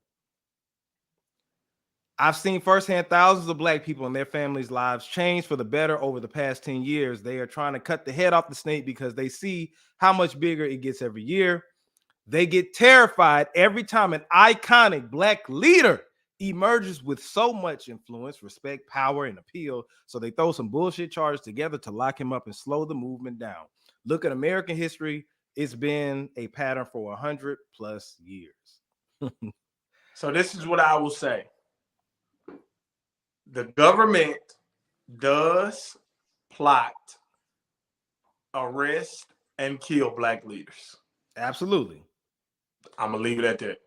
I've seen firsthand thousands of black people and their families' lives change for the better over the past 10 years. They are trying to cut the head off the snake because they see how much bigger it gets every year. They get terrified every time an iconic black leader emerges with so much influence, respect, power, and appeal. So they throw some bullshit charges together to lock him up and slow the movement down. Look at American history. It's been a pattern for 100+ years. So this is what I will say. The government does plot, arrest, and kill black leaders. Absolutely. I'm going to leave it at that.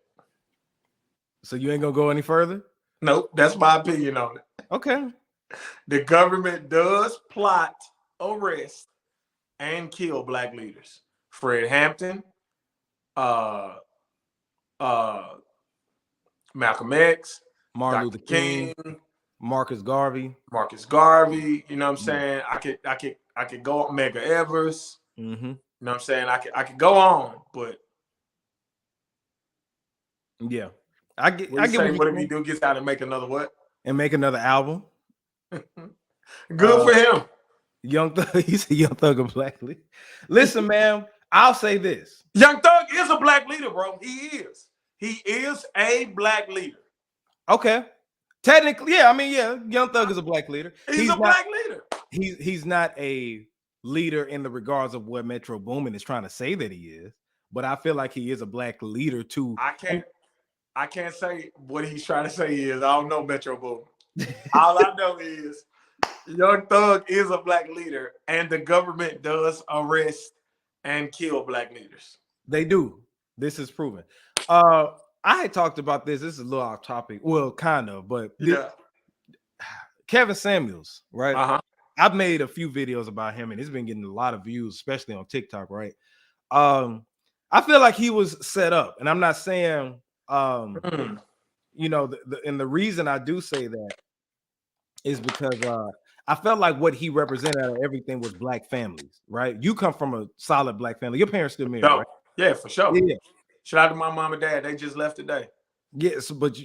So you ain't going to go any further? Nope. That's my opinion on it. Okay. The government does plot, arrest, and kill black leaders. Fred Hampton, Malcolm X, Martin Dr. Luther King, Marcus Garvey. You know what I'm saying? I could go on Medgar Evers. Mm-hmm. You know what I'm saying? I could go on, but yeah. I get what if he do gets out and make another what? And make another album. Good for him. Young Thug, he's a Young Thug of black leader. Listen, man, I'll say this. Young Thug is a black leader, bro. He is. He is a black leader. Okay. Technically, yeah. I mean, yeah, Young Thug is a black leader. He's a black leader. He's not a leader in the regards of what Metro Boomin is trying to say that he is, but I feel like he is a black leader too. I can't say what he's trying to say is. I don't know Metro Boomin. All I know is Young Thug is a black leader, and the government does arrest and kill black leaders. They do. This is proven. I had talked about this. This is a little off topic. Well, kind of, but yeah. Kevin Samuels, right? Uh-huh. I've made a few videos about him, and it's been getting a lot of views, especially on TikTok, right? I feel like he was set up, and I'm not saying, you know, and the reason I do say that is because I felt like what he represented out of everything was black families, right? You come from a solid black family. Your parents still married, right? Yeah, for sure. Yeah. Shout out to my mom and dad. They just left today. Yes, but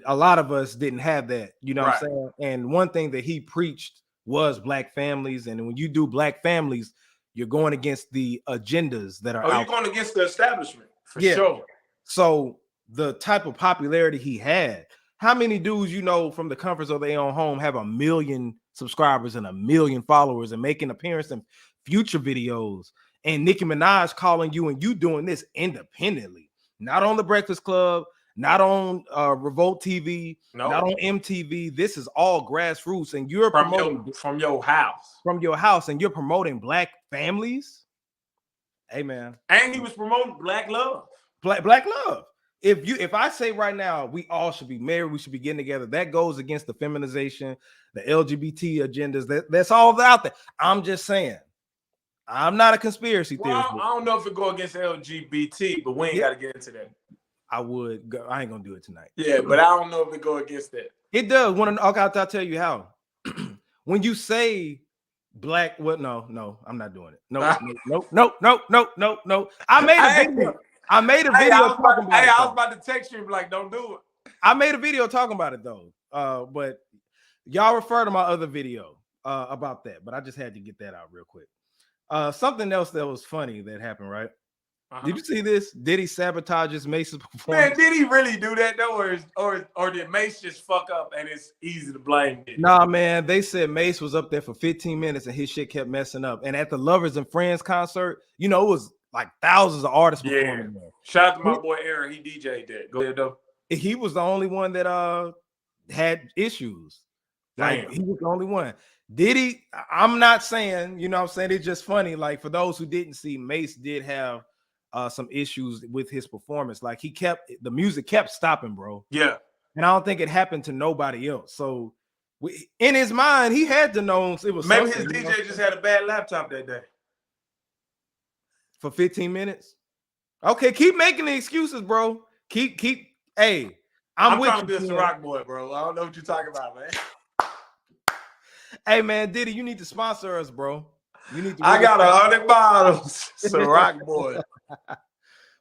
a lot of us didn't have that, you know what I'm saying? And one thing that he preached was black families, and when you do black families, you're going against the agendas that are you're going against the establishment, for sure. So the type of popularity he had, how many dudes you know from the comforts of their own home have 1 million subscribers and 1 million followers and making appearances in future videos, and Nicki Minaj calling you and you doing this independently, not on The Breakfast Club, not on Revolt TV, not on MTV. This is all grassroots, and you're promoting from your house, and you're promoting black families. Hey, man. And he was promoting black love. Black love. If I say right now we all should be married, we should be getting together, that goes against the feminization, the LGBT agendas. That's all out there. I'm just saying. I'm not a conspiracy theorist. I don't know if it go against LGBT, but we ain't got to get into that. I would go. I ain't gonna do it tonight. Yeah, but I don't know if it go against that. It does. I'll tell you how. When you say black, no, I'm not doing it. No. I made a video. I made a video talking about it. I was about to text you like, don't do it. I made a video talking about it though. But y'all refer to my other video about that. But I just had to get that out real quick. Something else that was funny that happened, right? Did you see this? Did he sabotage his Mace's performance? Man, did he really do that though, or did Mace just fuck up and it's easy to blame him? Nah, man. They said Mace was up there for 15 minutes and his shit kept messing up. And at the Lovers and Friends concert, you know, it was like thousands of artists performing there. Shout out to my boy Aaron. He DJ'd that. Go ahead though. He was the only one that had issues. Like he was the only one. Diddy, I'm not saying, you know what I'm saying? It's just funny. Like for those who didn't see, Mace did have some issues with his performance. Like the music kept stopping, bro. Yeah. And I don't think it happened to nobody else. So in his mind, he had to know it was maybe his DJ just had a bad laptop that day. For 15 minutes. Okay, keep making the excuses, bro. Keep. Hey, I'm trying to be a Ciroc boy, bro. I don't know what you're talking about, man. Hey, man, Diddy, you need to sponsor us, bro. You need to. I got 100 bottles, Ciroc boy.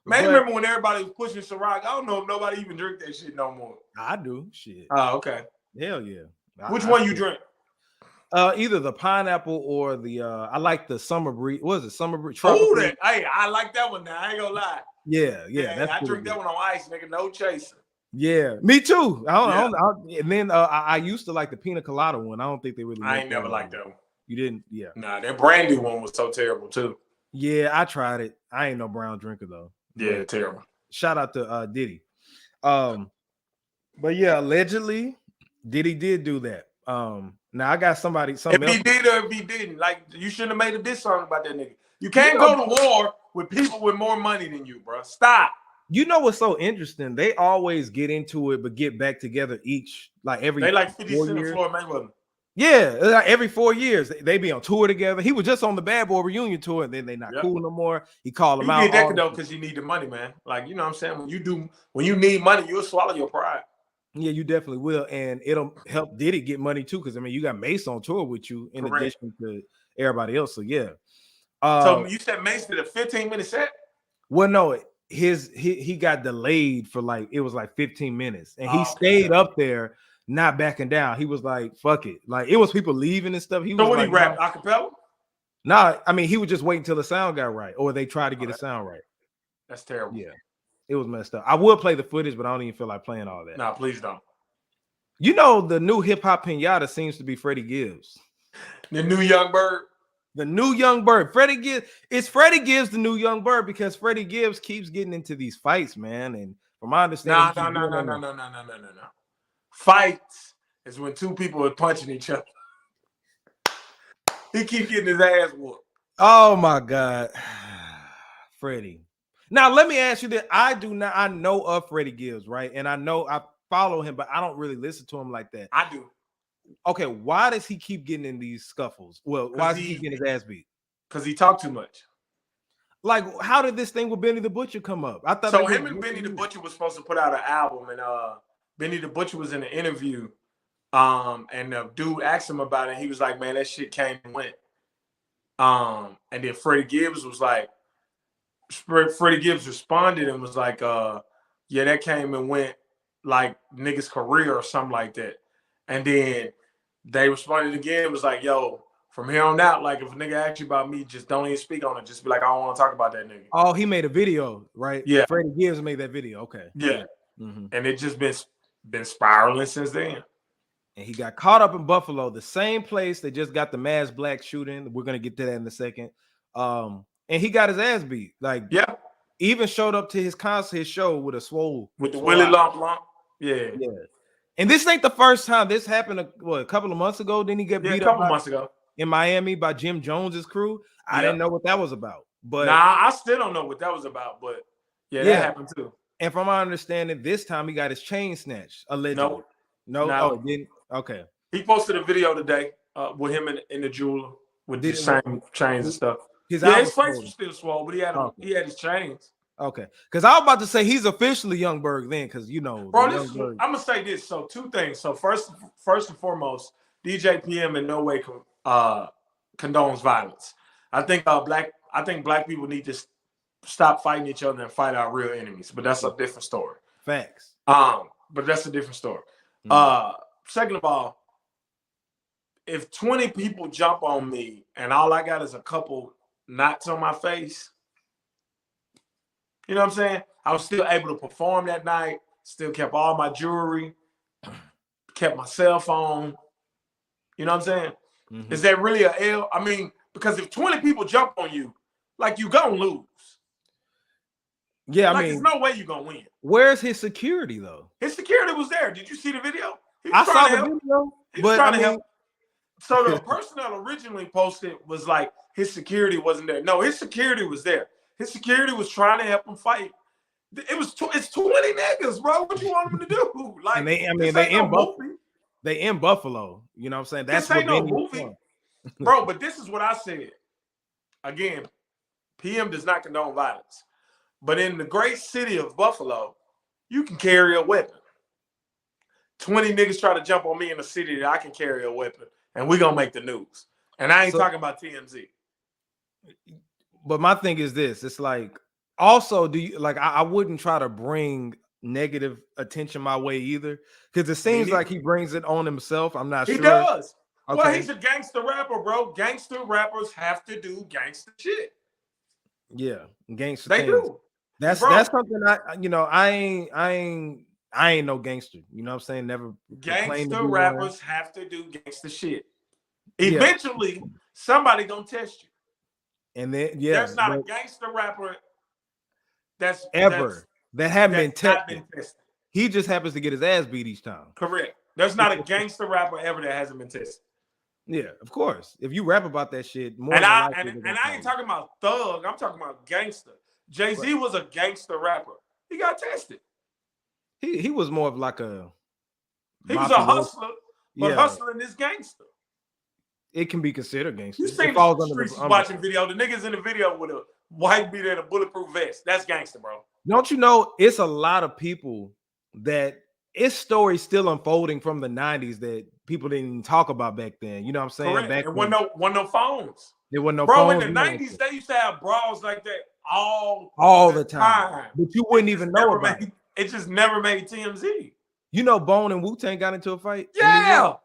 Man, remember when everybody was pushing Ciroc? I don't know if nobody even drink that shit no more. I do. Shit. Oh, okay. Hell yeah. Which one you drink? Either the pineapple or the I like the summer breeze. What is it? Summer breeze. Oh, that. Hey, I like that one now. I ain't gonna lie. Yeah. I drink that one on ice, nigga. No chaser. Yeah, me too. And then I used to like the pina colada one. I don't think they really. I ain't never liked that one. You didn't? Yeah. Nah, that brandy one was so terrible too. Yeah, I tried it. I ain't no brown drinker though. Yeah, terrible. Shout out to Diddy. But yeah, allegedly Diddy did do that. Now I got something else. If he did or if he didn't, like you shouldn't have made a diss song about that nigga. You can't go to war with people with more money than you, bro. Stop. You know what's so interesting? They always get into it, but get back together every. They like 50 Cent and Floyd Mayweather. Yeah, like every 4 years they be on tour together. He was just on the Bad Boy reunion tour, and then they not cool no more. He called them out. He did that though because you need the money, man. Like you know what I'm saying. When you need money, you'll swallow your pride. Yeah, you definitely will, and it'll help Diddy get money too. Because I mean, you got Mace on tour with you in addition to everybody else. So yeah. So you said Mace did a 15-minute set? Well, no, he got delayed for it was 15 minutes, and he stayed up there, not backing down. He was like, "Fuck it!" Like it was people leaving and stuff. He so was when like, he rapped acapella? Nah, I mean he was just waiting till the sound got right, or they tried to get the sound right. That's terrible. Yeah, it was messed up. I would play the footage, but I don't even feel like playing all that. Nah, please don't. You know, the new hip hop pinata seems to be Freddie Gibbs. The new young bird. The new young bird. Freddie Gibbs. It's Freddie Gibbs, the new young bird, because Freddie Gibbs keeps getting into these fights, man. And from my understanding, no. Fights is when two people are punching each other. He keeps getting his ass whooped. Oh my God. Freddie. Now let me ask you that. I know of Freddie Gibbs, right? And I know I follow him, but I don't really listen to him like that. I do. Okay, why does he keep getting in these scuffles? Well, why does he keep getting his ass beat? Because he talked too much. Like, how did this thing with Benny the Butcher come up? I thought so. Him and Benny the Butcher was supposed to put out an album, and Benny the Butcher was in an interview, and the dude asked him about it. And he was like, "Man, that shit came and went." And then Freddie Gibbs was like, Freddie Gibbs responded and was like, "Yeah, that came and went like nigga's career or something like that." And then they responded again. It was like, "Yo, from here on out, like if a nigga asks you about me, just don't even speak on it. Just be like, I don't want to talk about that nigga." Oh, he made a video, right? Yeah. Freddie Gibbs made that video. Okay. Yeah. Mm-hmm. And it just been spiraling since then. And he got caught up in Buffalo, the same place they just got the mass black shooting. We're gonna get to that in a second. And he got his ass beat. Like, yeah, even showed up to his concert, his show with a swole with the Willie Lump. Yeah. And this ain't the first time this happened. A couple of months ago? Didn't he get beat up? A couple months ago in Miami by Jim Jones's crew. I didn't know what that was about. But I still don't know what that was about. But that happened too. And from my understanding, this time he got his chain snatched. Allegedly. No. Oh, it didn't. Okay. He posted a video today with him in the jeweler with the same chains and stuff. His face was still swole, but he had his chains. Okay, because I was about to say he's officially Young Berg then, because bro. I'm gonna say this. So two things. So first and foremost, DJ PM in no way condones violence. I think black people need to stop fighting each other and fight our real enemies. But that's a different story. Facts. But that's a different story. Mm-hmm. Second of all, if 20 people jump on me and all I got is a couple knots on my face. You know what I'm saying? I was still able to perform that night, still kept all my jewelry, kept my cell phone. You know what I'm saying? Mm-hmm. Is that really an L? I mean, because if 20 people jump on you, like you gonna lose. Yeah, I mean, there's no way you're gonna win. Where's his security though? His security was there. Did you see the video? I saw the video, but I mean, help. So the person that originally posted was like his security wasn't there. No, his security was there. His security was trying to help him fight. It's 20 niggas, bro. What you want them to do? Like, and they in Buffalo. You know what I'm saying? That's this ain't no movie, bro. But this is what I said. Again, PM does not condone violence, but in the great city of Buffalo, you can carry a weapon. 20 niggas try to jump on me in a city that I can carry a weapon, and we gonna make the news. And I ain't talking about TMZ. But my thing is this: it's like, also, do you like? I wouldn't try to bring negative attention my way either, because it seems like he brings it on himself. I'm not sure. He does. Okay. Well, he's a gangster rapper, bro. Gangster rappers have to do gangster shit. Yeah, gangster. They do. That's something I ain't no gangster. You know what I'm saying? Never. Gangster rappers have to do gangster shit. Eventually, somebody gonna test you. And then there's not a gangster rapper that haven't been tested. He just happens to get his ass beat each time. Correct. There's not a gangster rapper ever that hasn't been tested. Yeah, of course. If you rap about that shit, I ain't talking about thug. I'm talking about gangster. Jay-Z was a gangster rapper. He got tested. He was more of like a. He was a hustler, but hustling is gangster. It can be considered gangster. You seen the streets watching video. The niggas in the video with a white beat and a bulletproof vest. That's gangster, bro. Don't you know it's a lot of people that it's stories still unfolding from the 90s that people didn't even talk about back then. You know what I'm saying? Correct. Back there wasn't no phones. There wasn't no bro, phones. In the 90s, they used to have brawls like that all the time. But you wouldn't even know about it. It just never made TMZ. You know, Bone and Wu-Tang got into a fight? Yeah.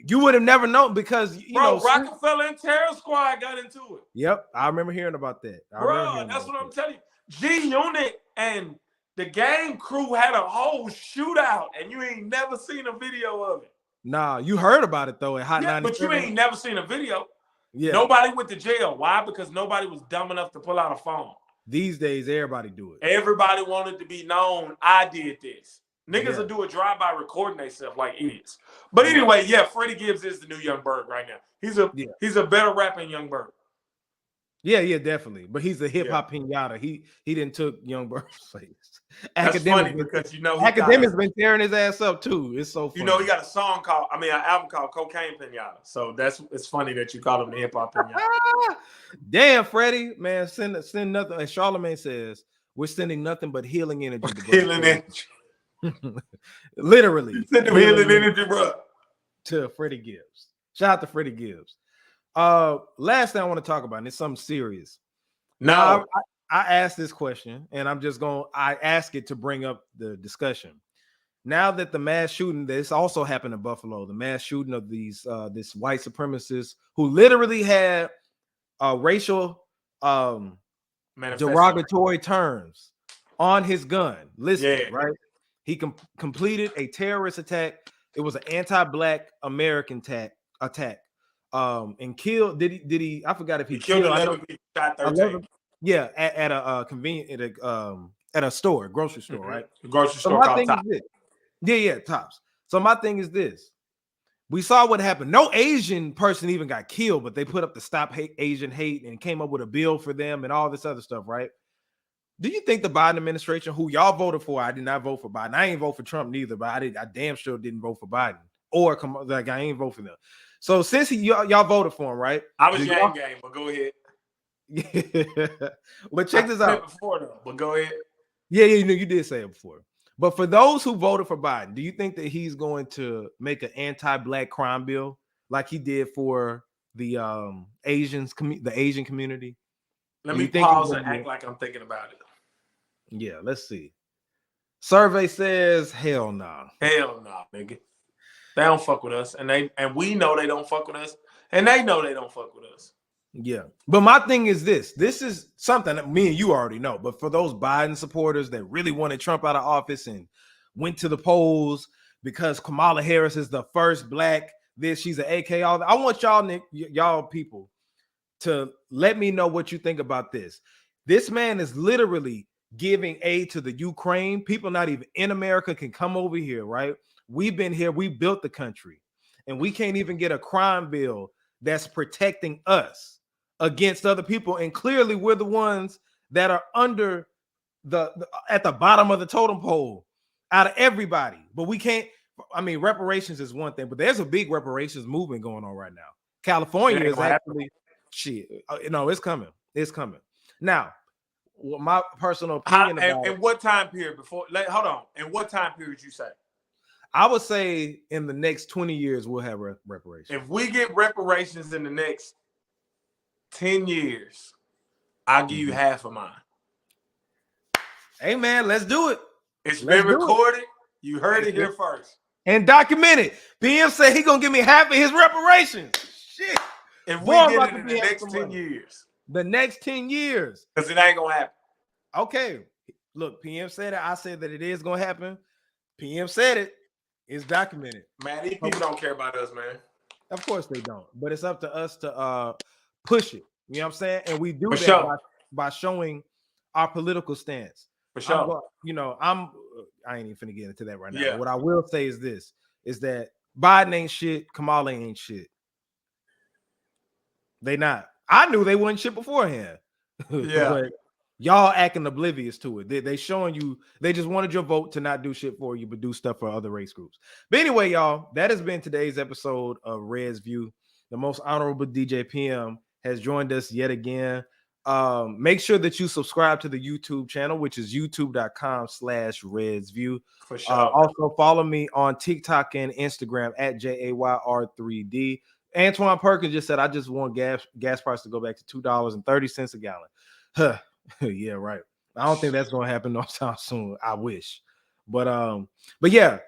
You would have never known because, you know. Rockefeller and Terror Squad got into it. Yep. I remember hearing about that. Bro, that's what I'm telling you. G-Unit and the Game Crew had a whole shootout, and you ain't never seen a video of it. Nah, you heard about it, though, at Hot 97. But you ain't never seen a video. Yeah. Nobody went to jail. Why? Because nobody was dumb enough to pull out a phone. These days, everybody do it. Everybody wanted to be known. I did this. Niggas will do a drive-by recording themselves like idiots. But anyway, Freddie Gibbs is the new Young Berg right now. He's a better rapper than Young Berg. Yeah, definitely. But he's a hip-hop pinata. He didn't took Young Berg's place. That's funny because Academics been tearing his ass up too. It's so funny. You know, he got an album called Cocaine Pinata. So it's funny that you call him the hip-hop pinata. Damn, Freddie, man, send nothing. As Charlemagne says, we're sending nothing but healing energy. Healing energy. Literally. Send them healing energy, bro. To Freddie Gibbs. Shout out to Freddie Gibbs. Last thing I want to talk about, and it's something serious. Now, I asked this question, and I ask it to bring up the discussion. Now that the mass shooting, this also happened in Buffalo, the mass shooting of this white supremacist who literally had racial derogatory terms on his gun listed, right? He completed a terrorist attack. It was an anti-black American attack. And killed. Did he? I forgot if he killed 11 people, shot 13. Yeah, at a convenient at a store, grocery store, right? The grocery store called Tops. Tops. So my thing is this: we saw what happened. No Asian person even got killed, but they put up the Stop Asian Hate and came up with a bill for them and all this other stuff, right? Do you think the Biden administration, who y'all voted for, I did not vote for Biden. I ain't vote for Trump neither, but I damn sure didn't vote for Biden. Or I ain't vote for them. So since y'all voted for him, right? I was yang game, but go ahead. But check this out. Before though, but go ahead. Yeah, you did say it before. But for those who voted for Biden, do you think that he's going to make an anti-black crime bill like he did for the Asian community? Let me pause and act like I'm thinking about it. Yeah, let's see. Survey says hell nah. Hell nah, nigga. They don't fuck with us, and we know they don't fuck with us, and they know they don't fuck with us. Yeah, but my thing is this is something that me and you already know, but for those Biden supporters that really wanted Trump out of office and went to the polls because Kamala Harris is the first black, she's an AK, all that. I want y'all people to let me know what you think about this. This man is literally giving aid to the Ukraine. People not even in America can come over here, right? We've been here. We built the country, and we can't even get a crime bill that's protecting us against other people. And clearly, we're the ones that are under the at the bottom of the totem pole out of everybody. But we can't. I mean, reparations is one thing, but there's a big reparations movement going on right now. California is actually shit. No, it's coming. It's coming. Now, my personal opinion about and what time period before? Hold on. And what time period you say? I would say in the next 20 years we'll have reparations. If we get reparations in the next 10 years, I'll give you half of mine. Hey man, let's do it. It's been recorded. You heard it here first. And documented. PM said he gonna give me half of his reparations. Shit. If we get it in the next 10 years. The next 10 years. Because it ain't gonna happen. Okay. Look, PM said it. I said that it is gonna happen. PM said it. It's documented. Man, these people don't care about us, man. Of course they don't. But it's up to us to push it. You know what I'm saying? And we do that by showing our political stance. For sure. I ain't even finna get into that right now. Yeah. What I will say is this: is that Biden ain't shit, Kamala ain't shit. They not. I knew they wasn't shit beforehand. Yeah. But y'all acting oblivious to it. They showing you they just wanted your vote to not do shit for you, but do stuff for other race groups. But anyway, y'all, that has been today's episode of Red's View. The most honorable DJ PM has joined us yet again. Make sure that you subscribe to the YouTube channel, which is youtube.com/RedsView. For sure. Also follow me on TikTok and Instagram at JAYR3D. Antoine Perkins just said, I just want gas price to go back to $2.30 a gallon. Huh. Yeah, right. I don't think that's gonna happen no time soon. I wish. But yeah.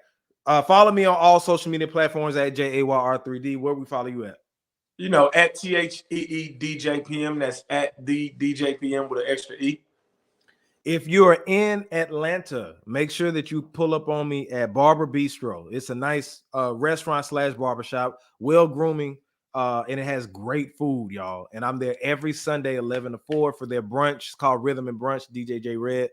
Follow me on all social media platforms at JAYR3D. Where we follow you at? You know, at THEE DJPM. That's at the DJPM with an extra E. If you're in Atlanta, make sure that you pull up on me at Barber Bistro. It's a nice restaurant/barbershop, well grooming, and it has great food, y'all. And I'm there every Sunday, 11 to 4 for their brunch. It's called Rhythm and Brunch, DJ J Red.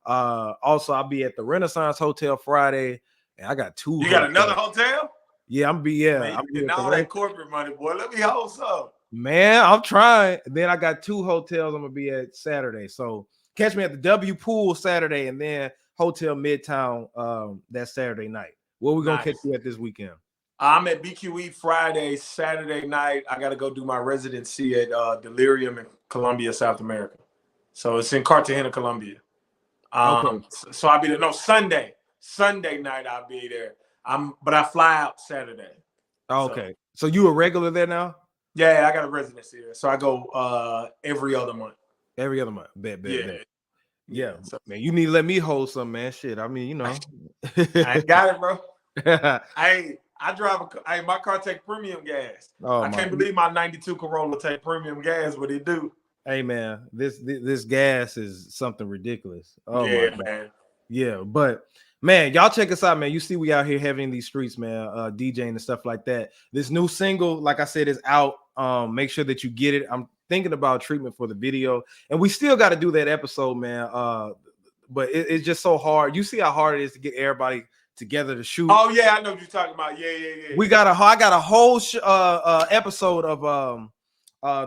Also, I'll be at the Renaissance Hotel Friday, and I got 2. You got another hotel? Yeah, I'm getting all that corporate money, boy. Let me hold some. Man, I'm trying. Then I got 2 hotels I'm gonna be at Saturday. So catch me at the W Pool Saturday, and then Hotel Midtown that Saturday night. Where we gonna catch you at this weekend? I'm at BQE Friday, Saturday night. I got to go do my residency at Delirium in Colombia, South America. So it's in Cartagena, Colombia. Okay. So I'll be there. No, Sunday night I'll be there. But I fly out Saturday. Okay. So you a regular there now? Yeah, I got a residency there. So I go every other month. Every other month. Bet. Yeah. So, man, you need to let me hold some, man. Shit. I mean, you know. I got it, bro. I drive my car take premium gas. I can't believe my 92 Corolla take premium gas, but it do. Hey man, this gas is something ridiculous. Oh yeah, man. Yeah, but man, y'all check us out, man. You see we out here having these streets, man, DJing and stuff like that. This new single, like I said, is out. Make sure that you get it. I'm thinking about treatment for the video, and we still got to do that episode, man. But it's just so hard. You see how hard it is to get everybody together to shoot. Oh yeah, I know what you're talking about. Yeah. I got a whole episode of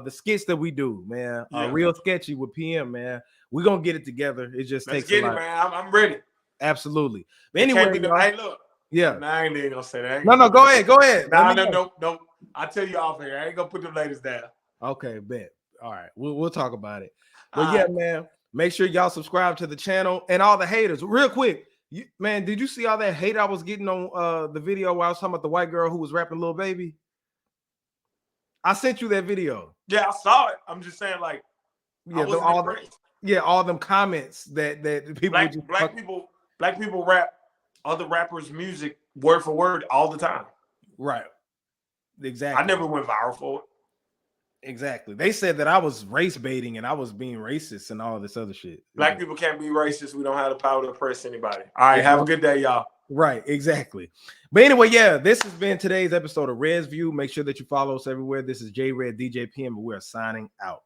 the skits that we do, man. Real sketchy with PM, man. We're gonna get it together. It just takes a lot. Man. I'm ready. Absolutely. But anyway, hey, look. Yeah. Nah, I ain't even gonna say that. No, go ahead. No. I'll tell you off here. I ain't gonna put them ladies down. Okay, bet. All right, we'll talk about it. But yeah, man, make sure y'all subscribe to the channel and all the haters. Real quick, man, did you see all that hate I was getting on the video where I was talking about the white girl who was rapping Lil Baby? I sent you that video. Yeah, I saw it. I'm just saying, like, all them comments that people black people rap other rappers' music word for word all the time. Right. Exactly. I never went viral for it. Exactly. They said that I was race baiting and I was being racist and all this other shit. Black people can't be racist. We don't have the power to oppress anybody. All right. Have a good day, y'all. Right. Exactly. But anyway, yeah, this has been today's episode of Red's View. Make sure that you follow us everywhere. This is J Red DJ PM, and we're signing out.